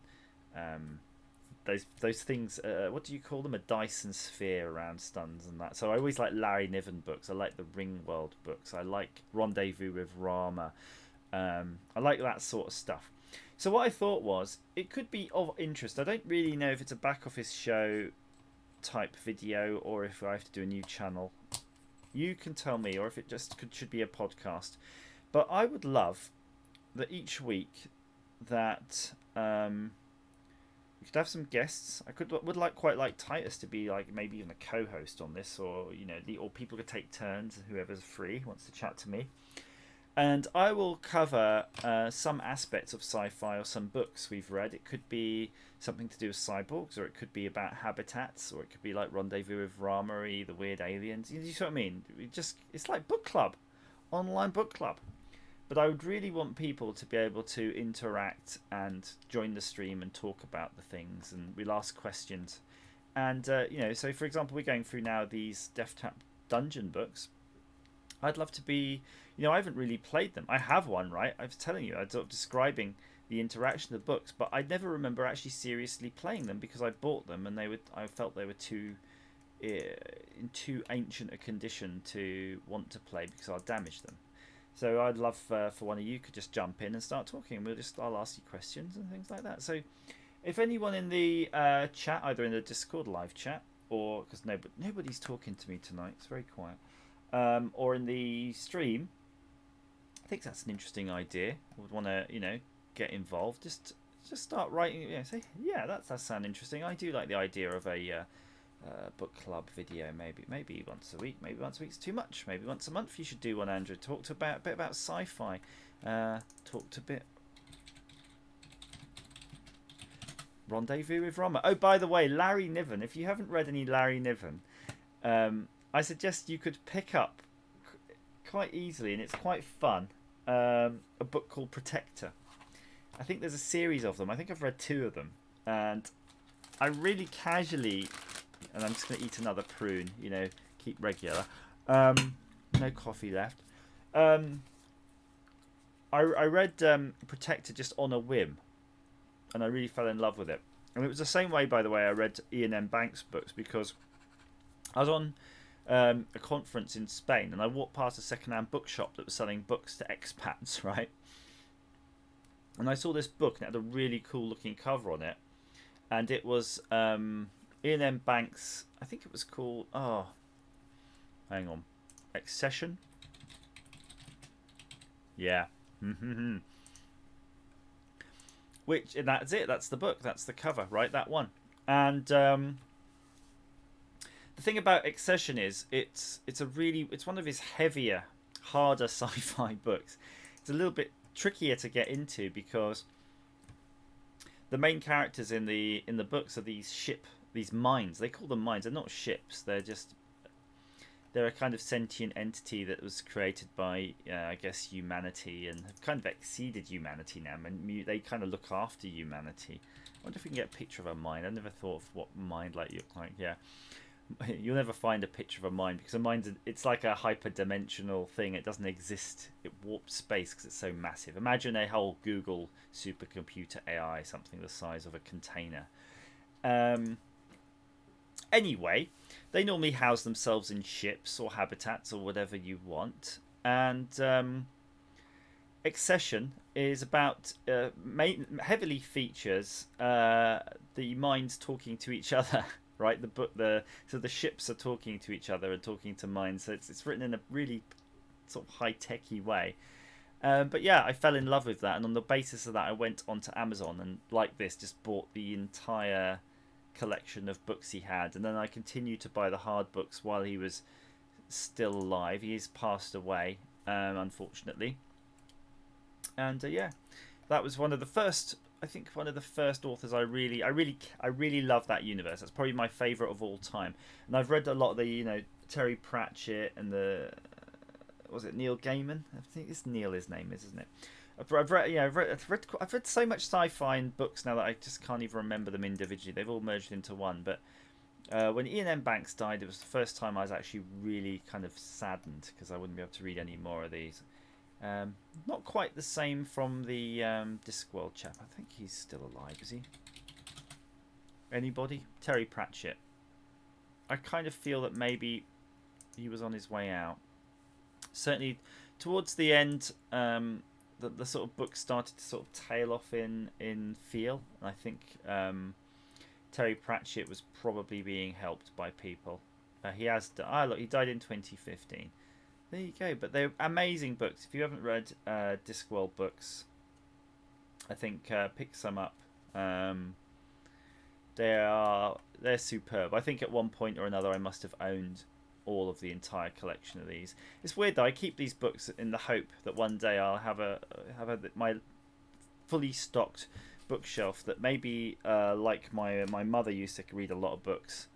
those things. What do you call them? A Dyson sphere around stuns and that. So I always like Larry Niven books. I like the Ringworld books. I like Rendezvous with Rama. I like that sort of stuff. So what I thought was, it could be of interest. I don't really know if it's a back office show type video or if I have to do a new channel. You can tell me, or if it just should be a podcast. But I would love that each week that we could have some guests. I quite like Titus to be like maybe even a co-host on this, or or people could take turns. Whoever's free wants to chat to me. And I will cover some aspects of sci-fi or some books we've read. It could be something to do with cyborgs, or it could be about habitats, or it could be like Rendezvous with Rama, the weird aliens. You see what I mean? It's like book club, online book club. But I would really want people to be able to interact and join the stream and talk about the things, and we'll ask questions. And so for example, we're going through now these Death Trap Dungeon books. I'd love to be, I haven't really played them. I have one, right? I was telling you, I was sort of describing the interaction of the books, but I never remember actually seriously playing them because I bought them and I felt they were in too ancient a condition to want to play because I'll damage them. So I'd love for one of you could just jump in and start talking. I'll ask you questions and things like that. So if anyone in the chat, either in the Discord live chat or because nobody's talking to me tonight, it's very quiet. Or in the stream, I think that's an interesting idea. I would want to, get involved. Just start writing. Say, that sounds interesting. I do like the idea of a book club video. Maybe once a week. Maybe once a week's too much. Maybe once a month you should do one. Andrew, talk a bit about sci-fi. Talked a bit. Rendezvous with Rama. Oh, by the way, Larry Niven. If you haven't read any Larry Niven, I suggest you could pick up quite easily, and it's quite fun, a book called Protector. I think there's a series of them. I think I've read 2 of them, and I really casually, and I'm just going to eat another prune, keep regular. No coffee left. I read Protector just on a whim, and I really fell in love with it. And it was the same way, by the way, I read Ian M. Banks' books, because I was on a conference in Spain, and I walked past a second-hand bookshop that was selling books to expats, right? And I saw this book, and it had a really cool-looking cover on it, and it was Ian M. Banks. I think it was called hang on, Accession. Yeah. Which, and that's it. That's the book. That's the cover, right? That one. And the thing about Accession is it's one of his heavier, harder sci-fi books. It's a little bit trickier to get into because the main characters in the books are these mines. They call them mines. They're not ships. They're a kind of sentient entity that was created by, I guess, humanity, and have kind of exceeded humanity now. And they kind of look after humanity. I wonder if we can get a picture of a mine. I never thought of what mind like look like. Yeah, you'll never find a picture of a mine because a mine's it's like a hyperdimensional thing. It doesn't exist. It warps space because it's so massive. Imagine a whole Google supercomputer AI, something the size of a container. Anyway, they normally house themselves in ships or habitats or whatever you want. And Accession is about heavily features the minds talking to each other. Right, so the ships are talking to each other and talking to minds. So it's written in a really sort of high techy way. But yeah, I fell in love with that, and on the basis of that, I went onto Amazon and, like this, just bought the entire collection of books he had, and then I continued to buy the hard books while he was still alive. He's passed away, unfortunately. And yeah, that was one of the first. I think one of the first authors I really love that universe. That's probably my favorite of all time. And I've read a lot of the Terry Pratchett and was it Neil Gaiman? I think it's Neil his name is, isn't it? I've read so much sci-fi in books now that I just can't even remember them individually. They've all merged into one. But when Ian M. Banks died, it was the first time I was actually really kind of saddened because I wouldn't be able to read any more of these. Not quite the same from the Discworld chap. I think he's still alive, is he? Anybody? Terry Pratchett. I kind of feel that maybe he was on his way out. Certainly, towards the end, the sort of book started to sort of tail off in feel. And I think Terry Pratchett was probably being helped by people. He died in 2015. There you go. But they're amazing books. If you haven't read Discworld books, I think pick some up. They're superb. I think at one point or another I must have owned all of the entire collection of these. It's weird though. I keep these books in the hope that one day I'll have my fully stocked bookshelf that maybe like my mother used to read a lot of books.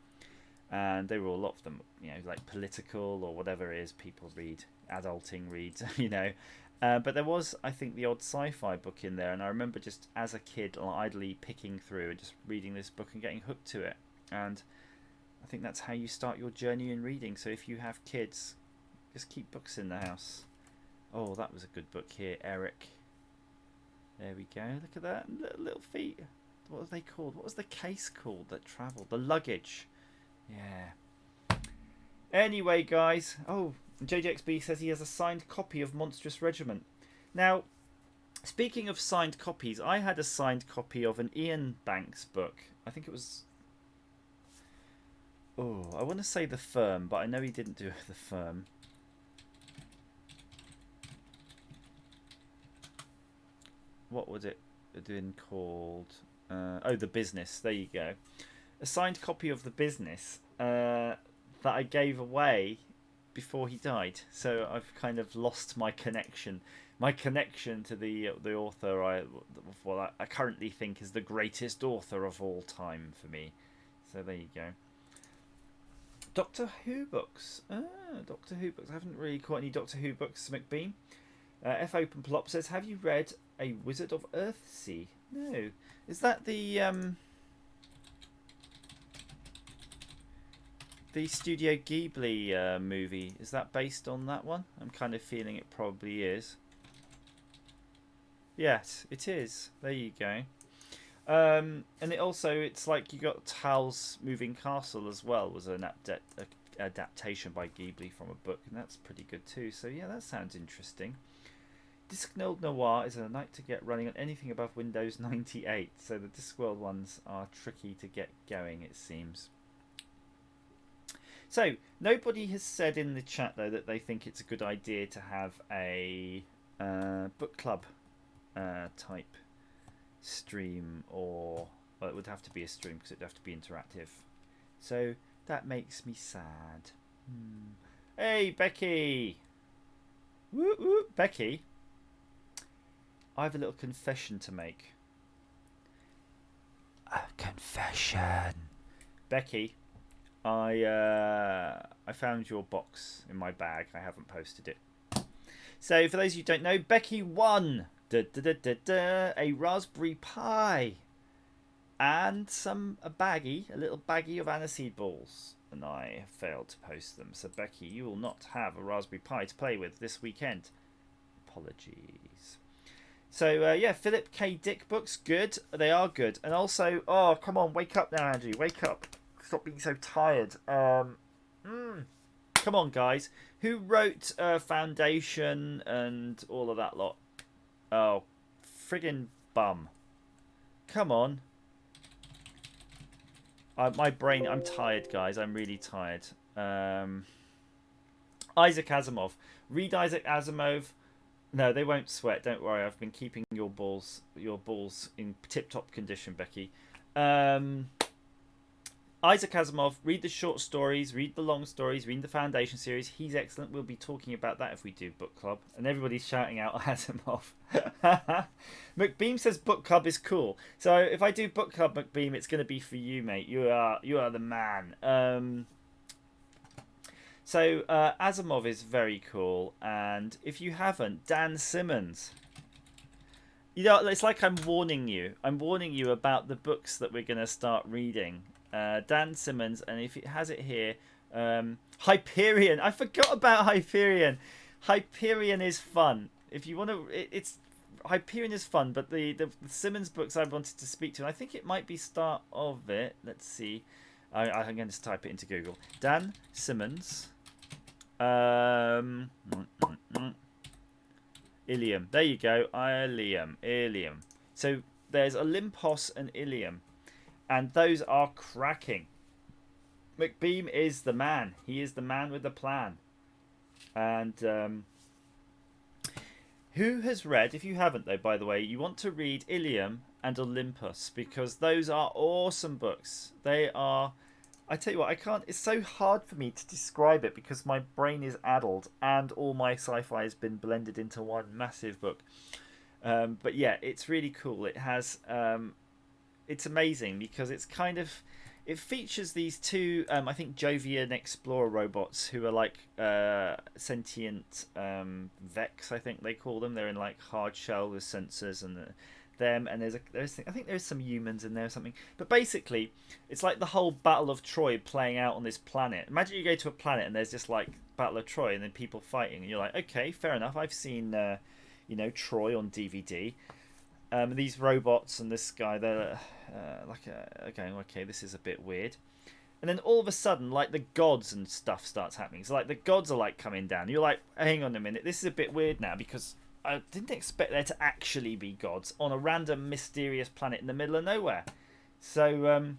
And they were a lot of them, like political or whatever it is people read, adulting reads, But there was, I think, the odd sci-fi book in there, and I remember just as a kid idly picking through and just reading this book and getting hooked to it. And I think that's how you start your journey in reading. So if you have kids, just keep books in the house. Oh, that was a good book here, Eric. There we go. Look at that little feet. What were they called? What was the case called that travelled? The luggage. Yeah. Anyway, guys. Oh, JJXB says he has a signed copy of Monstrous Regiment. Now, speaking of signed copies, I had a signed copy of an Ian Banks book. I think it was... Oh, I want to say The Firm, but I know he didn't do The Firm. What was it been called? The Business. There you go. A signed copy of The Business that I gave away before he died. So I've kind of lost my connection. My connection to the author I currently think is the greatest author of all time for me. So there you go. Doctor Who books. Doctor Who books. I haven't really caught any Doctor Who books, McBean. F Open Plop says, have you read A Wizard of Earthsea? No. Is that the Studio Ghibli movie? Is that based on that one? I'm kind of feeling it probably is. Yes, it is. There you go. And it's like you got Howl's Moving Castle as well, was an adaptation by Ghibli from a book, and that's pretty good too. So yeah, that sounds interesting. Discworld Noir is a night to get running on anything above Windows 98, so the Discworld ones are tricky to get going, it seems. So, nobody has said in the chat, though, that they think it's a good idea to have a book club type stream, or... Well, it would have to be a stream because it would have to be interactive. So, that makes me sad. Hey, Becky! Woo woo! Becky, I have a little confession to make. A confession. Becky, I found your box in my bag. I haven't posted it. So for those of you who don't know, Becky won a Raspberry Pi and a little baggie of aniseed balls, and I failed to post them. So Becky, you will not have a Raspberry Pi to play with this weekend. Apologies. So yeah, Philip K. Dick books, good. They are good. And also, oh come on, wake up now, Andrew. Wake up. Stop being so tired. Come on, guys. Who wrote Foundation and all of that lot? Oh, friggin' bum. Come on. My brain, I'm tired, guys. I'm really tired. Isaac Asimov. Read Isaac Asimov. No, they won't sweat. Don't worry. I've been keeping your balls in tip-top condition, Becky. Isaac Asimov, read the short stories, read the long stories, read the Foundation series. He's excellent. We'll be talking about that if we do book club. And everybody's shouting out Asimov. McBeam says book club is cool. So if I do book club, McBeam, it's going to be for you, mate. You are the man. So Asimov is very cool. And if you haven't, Dan Simmons. You know, it's like I'm warning you. I'm warning you about the books that we're going to start reading. Dan Simmons, and if it has it here, Hyperion. I forgot about Hyperion. Hyperion is fun. If you want to, it's Hyperion is fun, but the Simmons books I wanted to speak to, and I think it might be start of it. Let's see. I'm going to type it into Google. Dan Simmons. Ilium. There you go. Ilium. So there's Olympos and Ilium. And those are cracking. McBeam is the man. He is the man with the plan. And who has read, if you haven't though, by the way, you want to read Ilium and Olympus, because those are awesome books. They are, I tell you what, it's so hard for me to describe it because my brain is addled and all my sci-fi has been blended into one massive book. But yeah, it's really cool. It has... it's amazing because it features these two I think Jovian Explorer robots who are like sentient Vex, I think they call them. They're in like hard shell with sensors and them, and I think there's some humans in there or something. But basically it's like the whole Battle of Troy playing out on this planet. Imagine you go to a planet and there's just like Battle of Troy and then people fighting, and you're like, okay, fair enough, I've seen Troy on DVD. These robots and this guy, they're okay, this is a bit weird. And then all of a sudden, like, the gods and stuff starts happening. So, like, the gods are, like, coming down. You're like, hang on a minute, this is a bit weird now, because I didn't expect there to actually be gods on a random, mysterious planet in the middle of nowhere. So,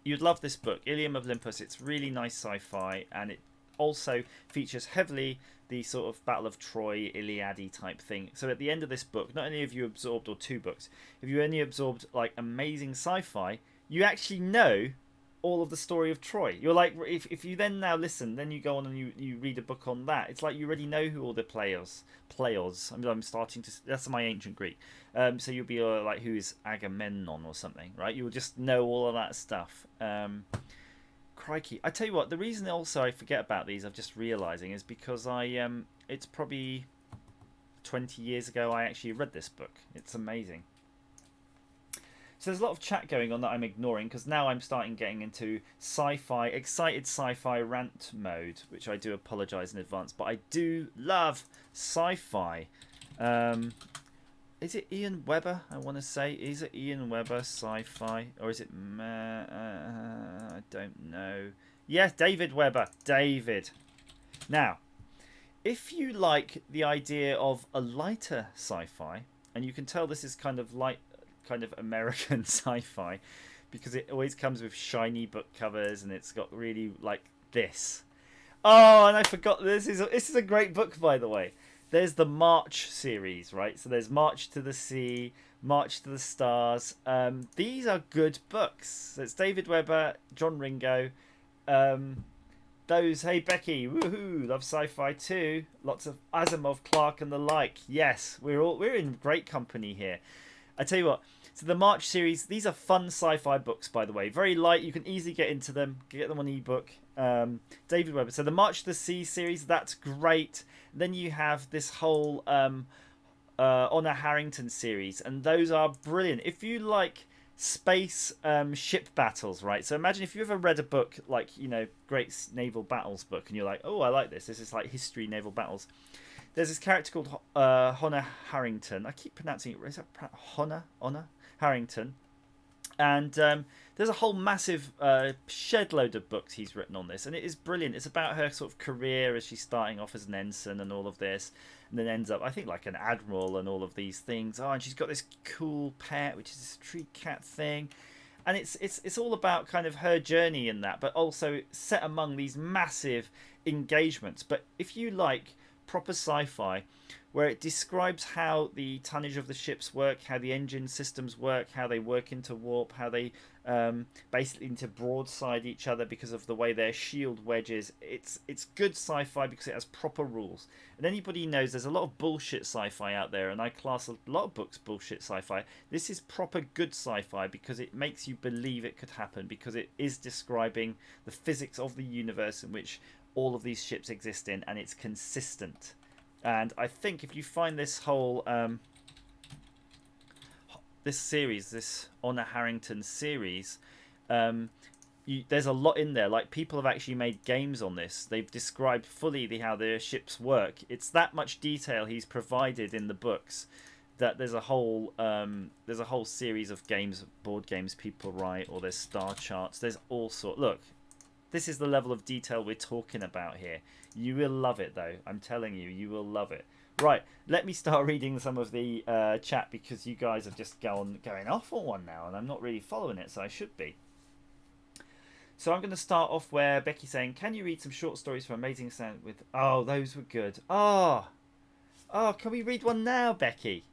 you'd love this book, Ilium of Olympus. It's really nice sci-fi, and it also features heavily the sort of Battle of Troy, Iliad type thing. So at the end of this book, not only have you absorbed, or two books, if you only absorbed like amazing sci-fi, you actually know all of the story of Troy. You're like, if you then now listen, then you go on and you read a book on that. It's like you already know who all the players. I'm starting to. That's my ancient Greek. So you'll be like, who is Agamemnon or something, right? You'll just know all of that stuff. Crikey. I tell you what, the reason also I forget about these, I'm just realising, is because it's probably 20 years ago I actually read this book. It's amazing. So there's a lot of chat going on that I'm ignoring, because now I'm starting getting into excited sci-fi rant mode, which I do apologise in advance, but I do love sci-fi. Is it Ian Webber, I want to say? Is it Ian Webber sci-fi? Or is it... I don't know. Yes, David Webber. David. Now, if you like the idea of a lighter sci-fi, and you can tell this is kind of light, kind of American sci-fi, because it always comes with shiny book covers, and it's got really, like, this. Oh, and I forgot, this is a great book, by the way. There's the March series, right? So there's March to the Sea, March to the Stars. These are good books. So it's David Webber, John Ringo. Hey Becky, woohoo! Love sci-fi too. Lots of Asimov, Clarke, and the like. Yes, we're in great company here. I tell you what. So the March series, these are fun sci-fi books, by the way. Very light. You can easily get into them. Get them on ebook. David Webber. So the March to the Sea series, that's great. Then you have this whole Honor Harrington series, and those are brilliant. If you like space ship battles, right? So imagine if you ever read a book like, you know, Great Naval Battles book, and you're like, oh, I like this. This is like history naval battles. There's this character called Honor Harrington. I keep pronouncing it. Is that Honor Harrington? And there's a whole massive shed load of books he's written on this, and it is brilliant. It's about her sort of career as she's starting off as an ensign and all of this, and then ends up, I think, like an admiral and all of these things. Oh, and she's got this cool pet, which is this tree cat thing, and it's all about kind of her journey in that, but also set among these massive engagements. But if you like proper sci-fi, where it describes how the tonnage of the ships work, how the engine systems work, how they work into warp, how they basically into broadside each other because of the way their shield wedges. It's good sci-fi because it has proper rules. And anybody knows there's a lot of bullshit sci-fi out there, and I class a lot of books bullshit sci-fi. This is proper good sci-fi because it makes you believe it could happen, because it is describing the physics of the universe in which all of these ships exist in, and it's consistent. And I think if you find this whole this series, this Honor Harrington series, there's a lot in there. Like, people have actually made games on this. They've described fully how their ships work. It's that much detail he's provided in the books that there's a whole series of games, board games people write, or there's star charts. There's all sorts. Look, this is the level of detail we're talking about here. You will love it, though. I'm telling you, you will love it. Right, let me start reading some of the chat, because you guys have just going off on one now, and I'm not really following it, so I should be. So I'm going to start off where Becky's saying, can you read some short stories for Amazing Sound with... Oh, those were good. Oh, can we read one now, Becky?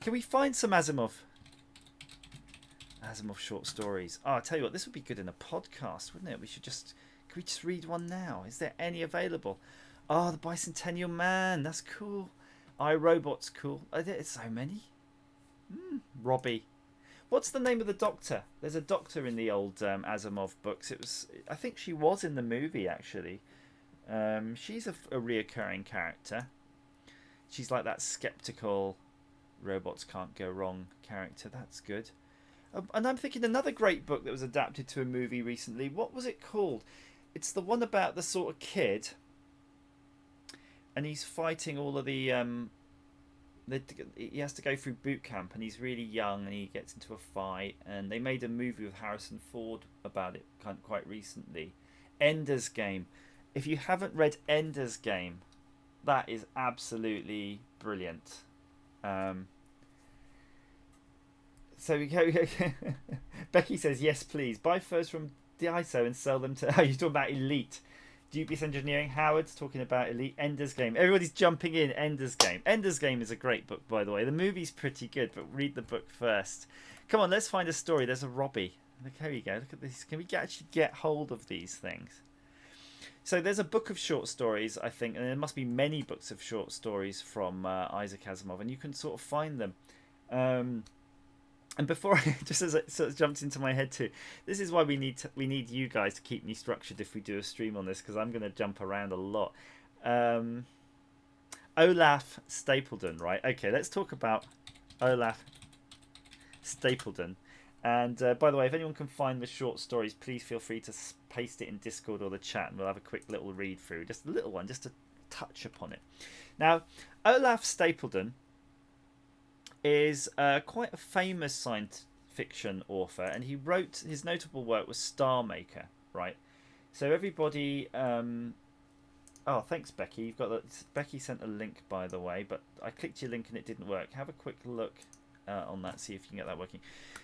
Can we find some Asimov short stories? Oh, I'll tell you what, this would be good in a podcast, wouldn't it? Can we just read one now? Is there any available? Oh, the Bicentennial Man, that's cool. iRobot's cool. There's so many. Robbie. What's the name of the doctor? There's a doctor in the old Asimov books. I think she was in the movie, actually. She's a reoccurring character. She's like that skeptical, robots can't go wrong character. That's good. And I'm thinking another great book that was adapted to a movie recently. What was it called? It's the one about the sort of kid, and he's fighting all of the he has to go through boot camp, and he's really young, and he gets into a fight, and they made a movie with Harrison Ford about it quite recently. Ender's Game. If you haven't read Ender's Game, that is absolutely brilliant. So we go. Becky says, yes, please. Buy furs from DISO and sell them to... Oh, you're talking about Elite. Dubious Engineering. Howard's talking about Elite. Ender's Game. Everybody's jumping in. Ender's Game. Ender's Game is a great book, by the way. The movie's pretty good, but read the book first. Come on, let's find a story. There's a Robbie. Look, here we go. Look at this. Can we actually get hold of these things? So there's a book of short stories, I think, and there must be many books of short stories from Isaac Asimov, and you can sort of find them. And before just as it sort of jumped into my head too, this is why we need you guys to keep me structured if we do a stream on this, because I'm going to jump around a lot. Olaf Stapledon, right? Okay, let's talk about Olaf Stapledon. And by the way, if anyone can find the short stories, please feel free to paste it in Discord or the chat, and we'll have a quick little read through, just a little one, just to touch upon it. Now, Olaf Stapledon is quite a famous science fiction author, and he wrote, his notable work was Star Maker, right? So everybody, oh, thanks, Becky. You've got that. Becky sent a link, by the way, but I clicked your link and it didn't work. Have a quick look on that, see if you can get that working.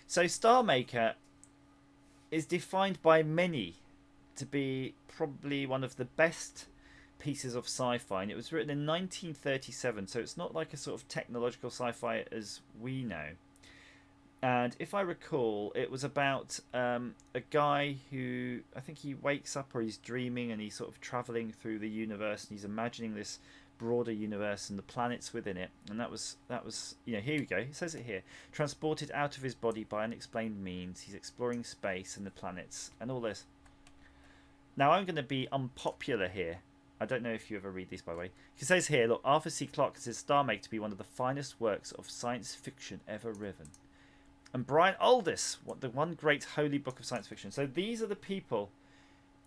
So Star Maker is defined by many to be probably one of the best pieces of sci-fi, and it was written in 1937, so it's not like a sort of technological sci-fi as we know. And if I recall, it was about a guy who, I think he wakes up or he's dreaming and he's sort of traveling through the universe and he's imagining this broader universe and the planets within it. And that was here we go. He says it here. Transported out of his body by unexplained means, he's exploring space and the planets and all this. Now I'm going to be unpopular here. I don't know if you ever read these, by the way. He says here, look, Arthur C. Clarke considers Star Maker to be one of the finest works of science fiction ever written. And Brian Aldiss, the one great holy book of science fiction. So these are the people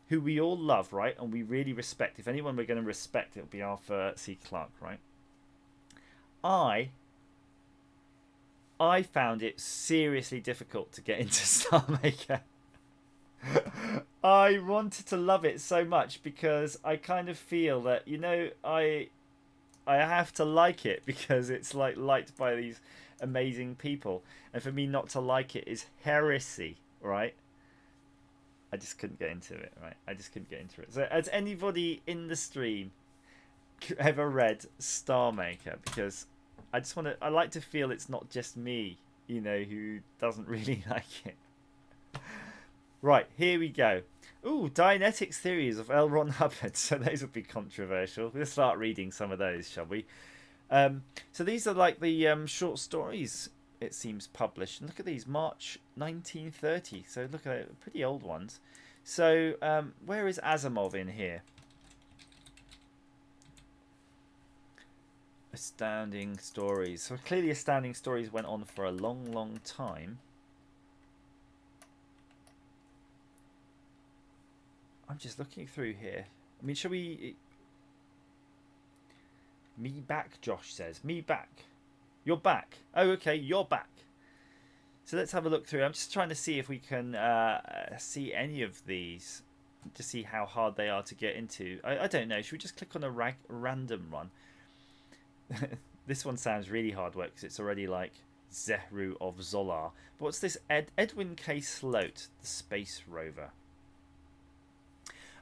who we all love, right? And we really respect. If anyone we're going to respect, it'll be Arthur C. Clarke, right? I found it seriously difficult to get into Star Maker. I wanted to love it so much because I kind of feel that, I have to like it because it's like liked by these amazing people, and for me not to like it is heresy, right? I just couldn't get into it, right? I just couldn't get into it. So has anybody in the stream ever read Star Maker? Because I like to feel it's not just me, who doesn't really like it. Right, here we go. Ooh, Dianetics theories of L. Ron Hubbard. So those would be controversial. We'll start reading some of those, shall we? So these are like the short stories, it seems, published. And look at these, March 1930. So look at it, pretty old ones. So where is Asimov in here? Astounding Stories. So clearly Astounding Stories went on for a long, long time. I'm just looking through here. I mean, shall we... Me back, Josh says. Me back. You're back. Oh, okay, you're back. So let's have a look through. I'm just trying to see if we can see any of these to see how hard they are to get into. I don't know. Should we just click on a random one? This one sounds really hard work because it's already like Zehru of Zolar. But what's this? Edwin K. Sloat, the space rover.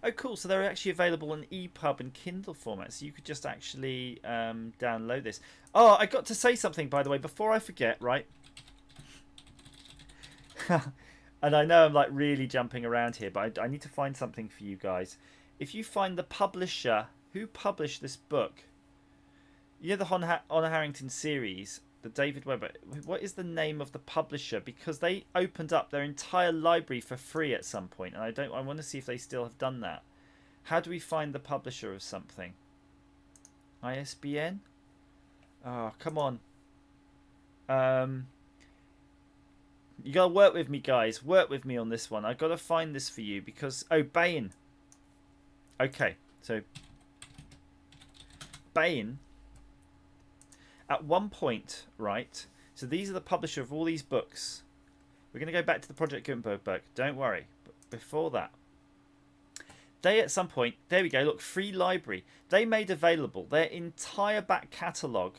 Oh, cool. So they're actually available in EPUB and Kindle format. So you could just actually download this. Oh, I got to say something, by the way, before I forget, right? And I know I'm like really jumping around here, but I need to find something for you guys. If you find the publisher who published this book, the Honor Harrington series, the David Webber, what is the name of the publisher? Because they opened up their entire library for free at some point, and I want to see if they still have done that. How do we find the publisher of something? ISBN? Oh, come on. You gotta work with me, guys. Work with me on this one. I gotta find this for you because Bain. Okay, so Bain. At one point, right? So these are the publisher of all these books. We're going to go back to the Project Gutenberg book. Don't worry. But before that, they at some point, there we go, look, free library. They made available their entire back catalogue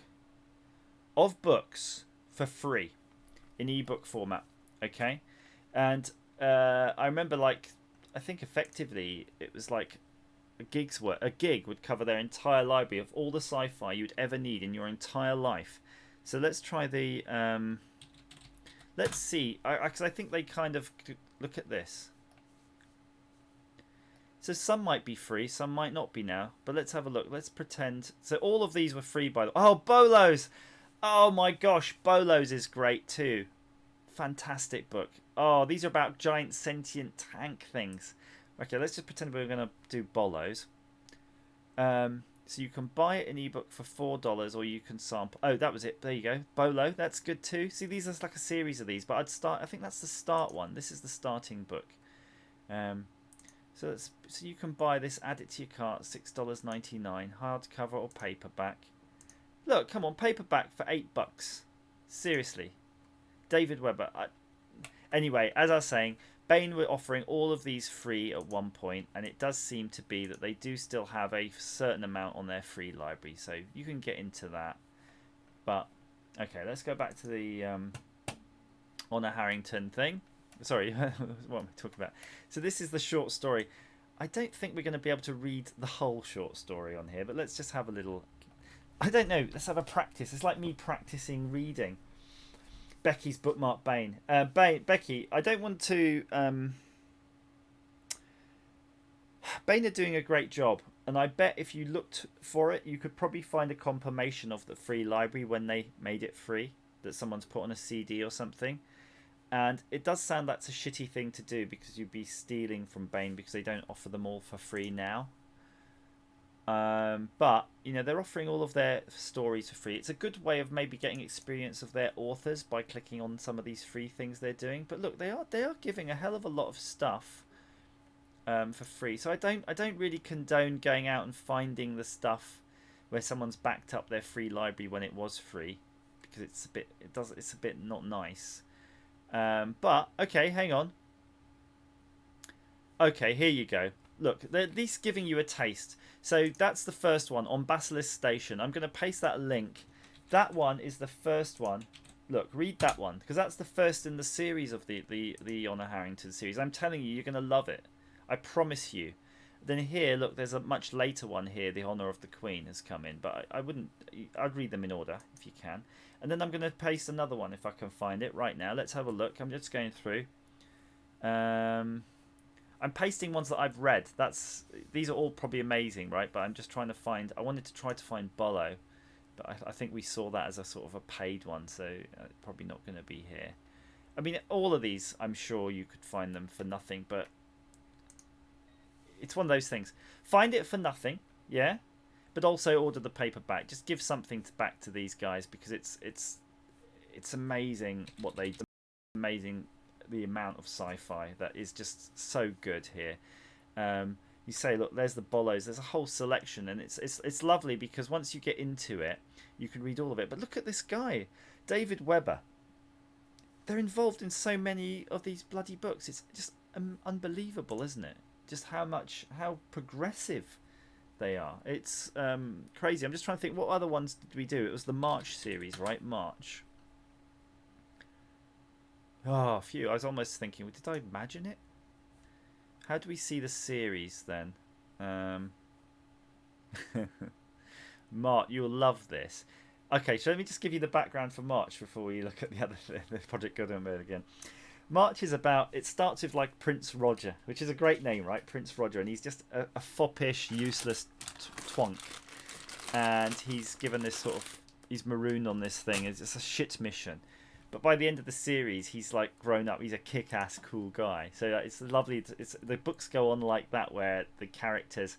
of books for free in ebook format. Okay? And I remember, like, I think effectively it was like a gig would cover their entire library of all the sci-fi you'd ever need in your entire life. So let's try the let's see, because I think they kind of look at this. So some might be free, some might not be now, but let's have a look. Let's pretend. So all of these were free, by the way. Oh, Bolos. Oh my gosh, Bolos is great too. Fantastic book. Oh, these are about giant sentient tank things. Okay, let's just pretend we're going to do Bolos. So you can buy it in ebook for $4, or you can sample. Oh, that was it. There you go. Bolo, that's good too. See, these are like a series of these, but I think that's the start one. This is the starting book. So you can buy this, add it to your cart, $6.99, hardcover or paperback. Look, come on, paperback for $8. Seriously, David Webber. Anyway, as I was saying, Bain were offering all of these free at one point, and it does seem to be that they do still have a certain amount on their free library, so you can get into that. But okay, let's go back to the Honor Harrington thing. Sorry, what am I talking about? So this is the short story. I don't think we're going to be able to read the whole short story on here, but let's just have a little... I don't know, let's have a practice. It's like me practicing reading. Becky's bookmark Bane. Becky, I don't want to. Bane are doing a great job, and I bet if you looked for it, you could probably find a compilation of the free library when they made it free that someone's put on a CD or something. And it does sound that's a shitty thing to do because you'd be stealing from Bane because they don't offer them all for free now. But you know they're offering all of their stories for free. It's a good way of maybe getting experience of their authors by clicking on some of these free things they're doing. But look, they are giving a hell of a lot of stuff for free. So I don't really condone going out and finding the stuff where someone's backed up their free library when it was free because it's a bit not nice. But okay, hang on. Okay, here you go. Look, they're at least giving you a taste. So that's the first one on Basilisk Station. I'm going to paste that link. That one is the first one. Look, read that one because that's the first in the series of the Honor Harrington series. I'm telling you, you're going to love it. I promise you. Then here, look, there's a much later one here. The Honor of the Queen has come in, but I wouldn't. I'd read them in order if you can. And then I'm going to paste another one if I can find it right now. Let's have a look. I'm just going through. I'm pasting ones that I've read. These are all probably amazing, right? But I'm just trying to find. I wanted to try to find Bollo, but I think we saw that as a sort of a paid one, so probably not going to be here. I mean, all of these, I'm sure you could find them for nothing, but it's one of those things. Find it for nothing, yeah, but also order the paperback. Just give something back to these guys because it's amazing what they do. Amazing the amount of sci-fi that is just so good here. You say, look, there's the Bollos. There's a whole selection, and it's lovely because once you get into it, you can read all of it. But look at this guy, David Weber. They're involved in so many of these bloody books. It's just unbelievable, isn't it? Just how progressive they are. It's crazy. I'm just trying to think what other ones did we do. It was the March series, right? March. Oh, phew. I was almost thinking, did I imagine it? How do we see the series then? March, you'll love this. Okay, so let me just give you the background for March before we look at the other the Project Gutenberg again. March is about, it starts with like Prince Roger, which is a great name, right? Prince Roger, and he's just a foppish, useless twonk. And he's given this sort of, he's marooned on this thing. It's a shit mission. But by the end of the series, he's like grown up. He's a kick-ass, cool guy. So it's lovely. The books go on like that, where the characters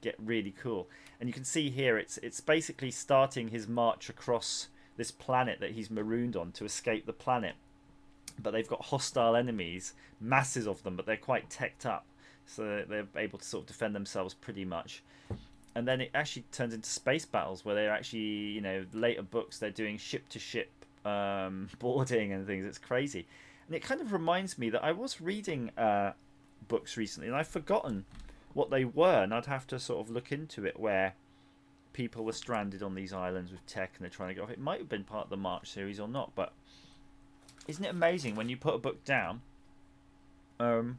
get really cool. And you can see here, it's basically starting his march across this planet that he's marooned on to escape the planet. But they've got hostile enemies, masses of them, but they're quite teched up, so they're able to sort of defend themselves pretty much. And then it actually turns into space battles, where they're actually, you know, later books they're doing ship-to-ship boarding and things. It's crazy, and it kind of reminds me that I was reading books recently, and I've forgotten what they were, and I'd have to sort of look into it, where people were stranded on these islands with tech, and they're trying to get off. It might have been part of the March series or not, but isn't it amazing when you put a book down, you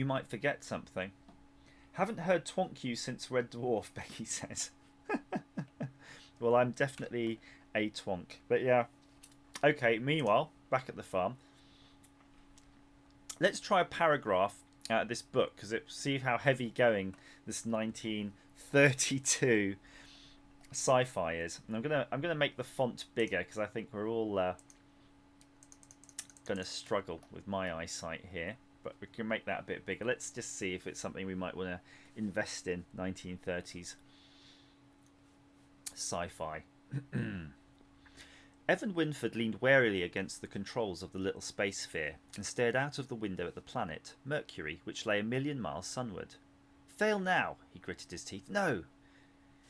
might forget something. Haven't heard Twonk you since Red Dwarf, Becky says. Well, I'm definitely a twonk, but yeah. Okay, meanwhile, back at the farm, let's try a paragraph out of this book, because see how heavy going this 1932 sci-fi is. And I'm gonna make the font bigger because I think we're all gonna struggle with my eyesight here, but we can make that a bit bigger. Let's just see if it's something we might want to invest in. 1930s sci-fi. Evan Winford leaned warily against the controls of the little space sphere and stared out of the window at the planet, Mercury, which lay 1,000,000 miles sunward. Fail now, he gritted his teeth. No!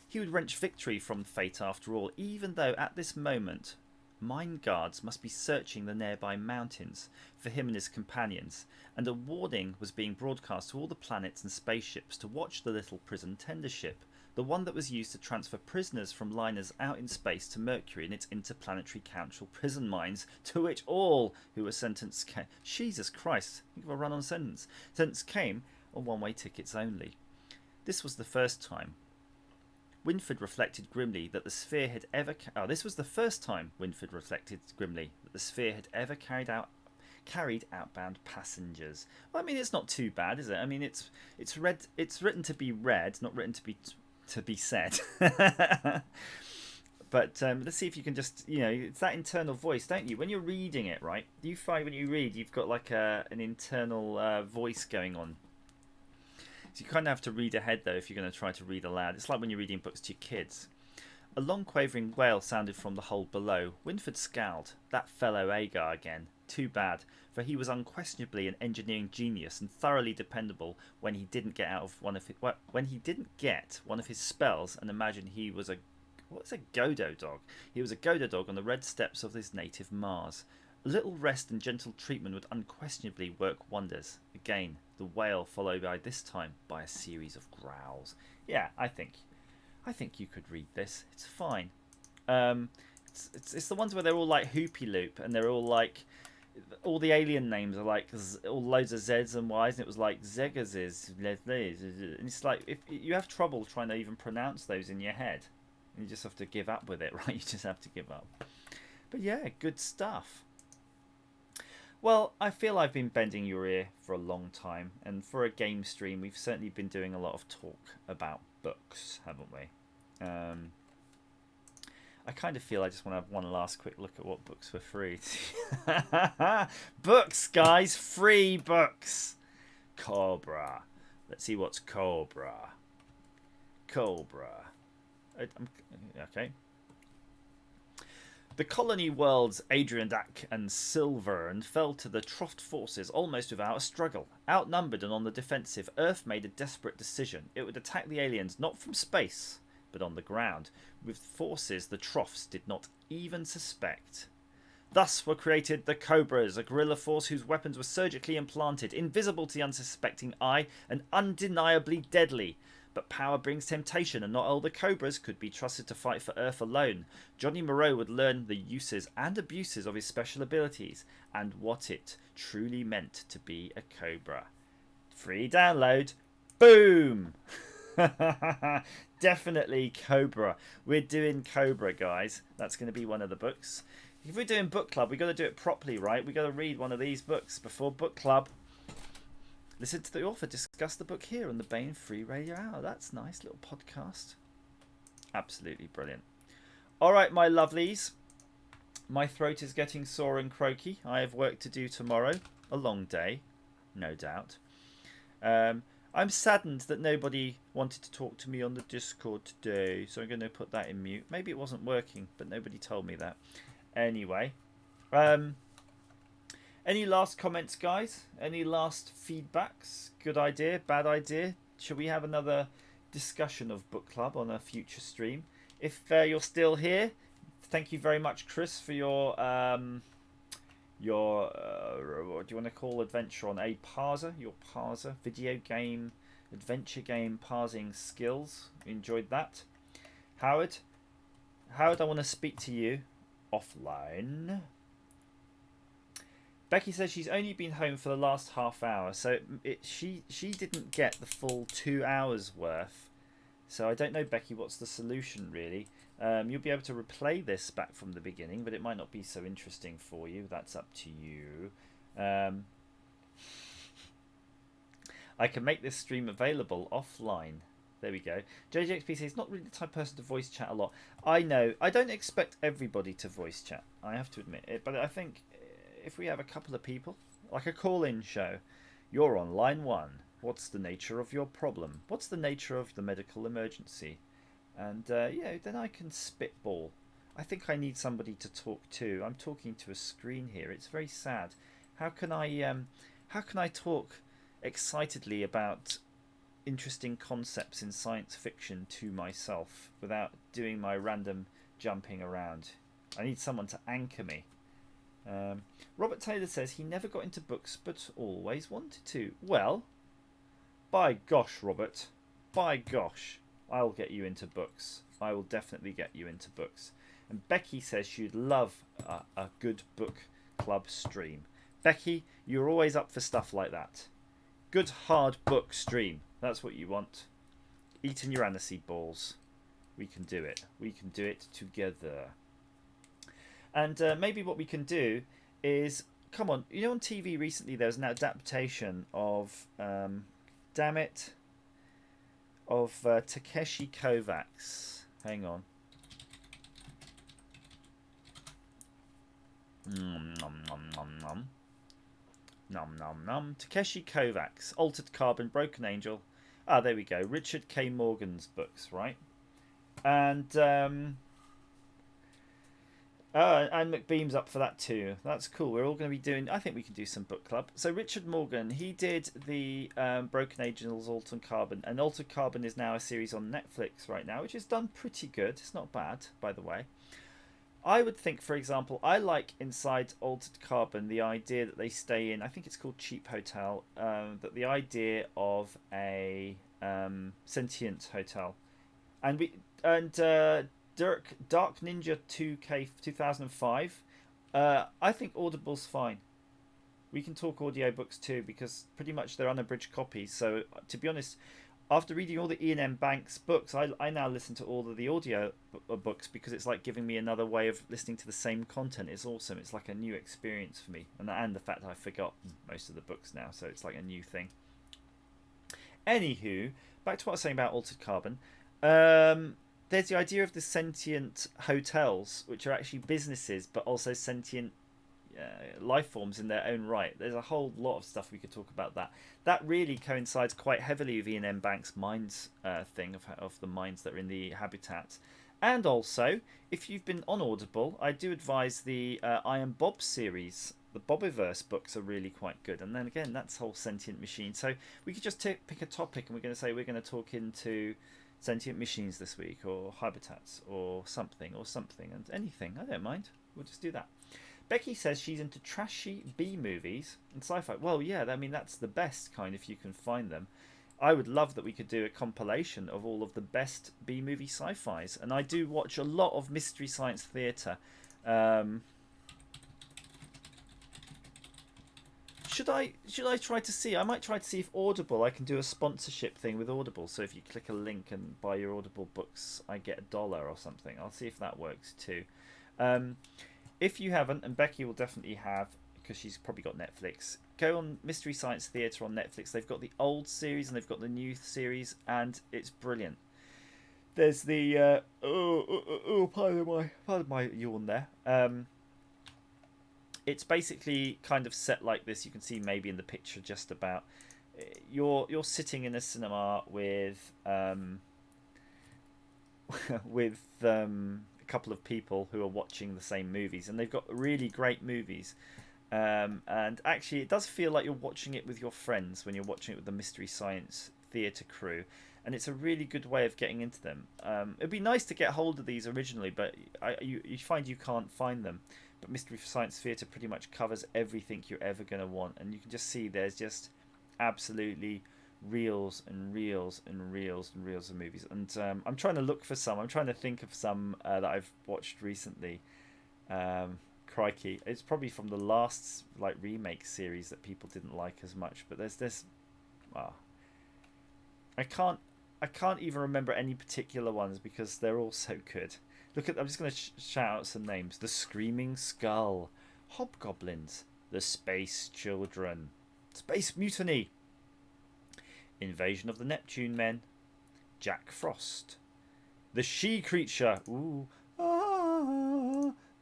He would wrench victory from fate after all, even though at this moment mine guards must be searching the nearby mountains for him and his companions, and a warning was being broadcast to all the planets and spaceships to watch the little prison tender ship, the one that was used to transfer prisoners from liners out in space to Mercury and its interplanetary council prison mines, to which all who were sentenced came. Jesus Christ, think of a run-on sentence. Sentence came on one-way tickets only. This was the first time. Winford reflected grimly that the sphere had ever... this was the first time Winford reflected grimly that the sphere had ever carried outbound passengers. Well, I mean, it's not too bad, is it? I mean, it's written to be read, not written to be said. But let's see if you can just, it's that internal voice, don't you? When you're reading it, right? You find when you read, you've got like an internal voice going on. So you kind of have to read ahead, though, if you're going to try to read aloud. It's like when you're reading books to your kids. A long quavering wail sounded from the hold below. Winford scowled. That fellow Agar again. Too bad, for he was unquestionably an engineering genius and thoroughly dependable when he didn't get one of his spells and imagined he was a Godo dog? He was a Godo dog on the red steppes of his native Mars. A little rest and gentle treatment would unquestionably work wonders. Again, the wail followed by this time by a series of growls. Yeah, I think you could read this. It's fine. It's the ones where they're all like Hoopy Loop and they're all like, all the alien names are like all loads of Z's and Y's, and it was like Zegazes, and it's like if you have trouble trying to even pronounce those in your head. You just have to give up with it, right? You just have to give up. But yeah, good stuff. Well, I feel I've been bending your ear for a long time. And for a game stream, we've certainly been doing a lot of talk about books, haven't we? I kind of feel I just want to have one last quick look at what books were free. Books, guys! Free books! Cobra. Let's see what's Cobra. Cobra. Okay. The colony worlds Adriandak and Silvern fell to the Troft forces almost without a struggle. Outnumbered and on the defensive, Earth made a desperate decision. It would attack the aliens not from space, but on the ground, with forces the Trofts did not even suspect. Thus were created the Cobras, a guerrilla force whose weapons were surgically implanted, invisible to the unsuspecting eye, and undeniably deadly. But power brings temptation, and not all the Cobras could be trusted to fight for Earth alone. Johnny Moreau would learn the uses and abuses of his special abilities, and what it truly meant to be a Cobra. Free download. Boom! Definitely Cobra. We're doing Cobra, guys. That's going to be one of the books. If we're doing book club, we've got to do it properly, right? We've got to read one of these books before book club. Listen to the author discuss the book here on the Bane Free Radio Hour. That's nice little podcast. Absolutely brilliant. All right, my lovelies. My throat is getting sore and croaky. I have work to do tomorrow. A long day, no doubt. I'm saddened that nobody wanted to talk to me on the Discord today, so I'm going to put that in mute. Maybe it wasn't working, but nobody told me that. Anyway, any last comments, guys? Any last feedbacks? Good idea? Bad idea? Should we have another discussion of book club on a future stream? If you're still here, thank you very much, Chris, for your what do you want to call Adventuron? A parser? Your parser? Video game, adventure game parsing skills. Enjoyed that. Howard, I want to speak to you offline. Becky says she's only been home for the last half hour, so she didn't get the full 2 hours worth. So I don't know, Becky, what's the solution really? You'll be able to replay this back from the beginning, but it might not be so interesting for you. That's up to you. I can make this stream available offline. There we go. JJXP says he's not really the type of person to voice chat a lot. I know. I don't expect everybody to voice chat. I have to admit it. But I think if we have a couple of people, like a call-in show, you're on line 1. What's the nature of your problem? What's the nature of the medical emergency? And then I can spitball. I think I need somebody to talk to. I'm talking to a screen here. It's very sad. How can I talk excitedly about interesting concepts in science fiction to myself without doing my random jumping around? I need someone to anchor me. Robert Taylor says he never got into books but always wanted to. Well, by gosh, Robert, by gosh, I'll get you into books. I will definitely get you into books. And Becky says she'd love a good book club stream. Becky, you're always up for stuff like that. Good hard book stream. That's what you want. Eating your aniseed balls. We can do it. We can do it together. And maybe what we can do is, come on, you know, on TV recently there was an adaptation of, damn it, of Takeshi Kovacs. Hang on. Nom nom nom nom. Nom nom nom. Takeshi Kovacs, Altered Carbon, Broken Angel. Ah, there we go. Richard K. Morgan's books, right? And McBeam's up for that too. That's cool. We're all going to be doing. I think we can do some book club. So Richard Morgan, he did the Broken Angels, Altered Carbon, and Altered Carbon is now a series on Netflix right now, which is done pretty good. It's not bad, by the way. I would think, for example, I like inside Altered Carbon the idea that they stay in, I think it's called Cheap Hotel, that the idea of a sentient hotel. And Dark Ninja 2K 2005, I think Audible's fine. We can talk audiobooks too, because pretty much they're unabridged copies. So, to be honest, after reading all the Ian M. Banks books, I now listen to all of the audio books because it's like giving me another way of listening to the same content. It's awesome. It's like a new experience for me. And the fact that I've forgotten most of the books now, so it's like a new thing. Anywho, back to what I was saying about Altered Carbon. There's the idea of the sentient hotels, which are actually businesses, but also sentient life forms in their own right. There's a whole lot of stuff we could talk about that. That really coincides quite heavily with Ian M. Banks' minds thing of the minds that are in the habitats. And also, if you've been on Audible, I do advise the I Am Bob series. The Bobiverse books are really quite good. And then again, that's whole sentient machine. So we could just pick a topic and we're going to say we're going to talk into sentient machines this week, or habitats, or something, and anything. I don't mind. We'll just do that. Becky says she's into trashy B movies and sci-fi. Well, yeah, I mean, that's the best kind if you can find them. I would love that we could do a compilation of all of the best B movie sci-fis. And I do watch a lot of Mystery Science Theatre. Should I try to see? I might try to see if Audible, I can do a sponsorship thing with Audible. So if you click a link and buy your Audible books, I get $1 or something. I'll see if that works too. If you haven't, and Becky will definitely have, because she's probably got Netflix, go on Mystery Science Theatre on Netflix. They've got the old series and they've got the new series, and it's brilliant. There's the pardon my yawn there. It's basically kind of set like this. You can see maybe in the picture just about. You're sitting in a cinema with with a couple of people who are watching the same movies, and they've got really great movies. And actually, it does feel like you're watching it with your friends when you're watching it with the Mystery Science Theatre crew, and it's a really good way of getting into them. It'd be nice to get hold of these originally, but you find you can't find them. But Mystery Science Theatre pretty much covers everything you're ever going to want, and you can just see there's just absolutely reels and reels and reels and reels of movies. And I'm trying to look for some. I'm trying to think of some that I've watched recently. Crikey, it's probably from the last like remake series that people didn't like as much. But there's this. I can't even remember any particular ones because they're all so good. Look at. I'm just going to shout out some names: The Screaming Skull, Hobgoblins, The Space Children, Space Mutiny, Invasion of the Neptune Men, Jack Frost, The She Creature,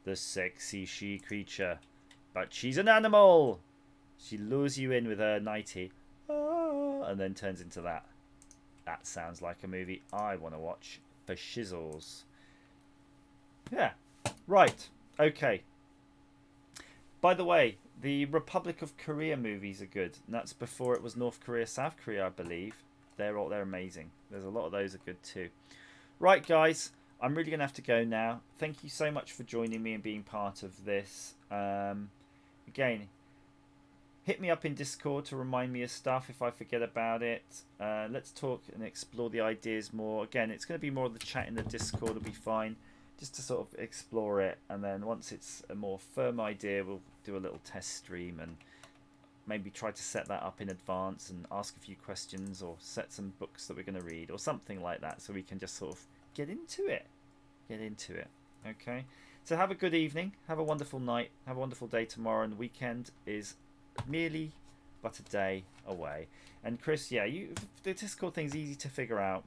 the sexy she creature, but she's an animal. She lures you in with her nightie, and then turns into that. That sounds like a movie I want to watch for shizzles. Yeah, right, okay. By the way, the Republic of Korea movies are good. And that's before it was North Korea, South Korea, I believe. They're amazing. There's a lot of those are good too. Right, guys, I'm really going to have to go now. Thank you so much for joining me and being part of this. Again, hit me up in Discord to remind me of stuff if I forget about it. Let's talk and explore the ideas more. Again, it's going to be more of the chat in the Discord. Will be fine. Just to sort of explore it, and then once it's a more firm idea, we'll do a little test stream and maybe try to set that up in advance and ask a few questions or set some books that we're going to read or something like that, so we can just sort of get into it. Get into it. Okay. So have a good evening. Have a wonderful night. Have a wonderful day tomorrow. And the weekend is merely but a day away. And Chris, yeah, the Discord thing's easy to figure out.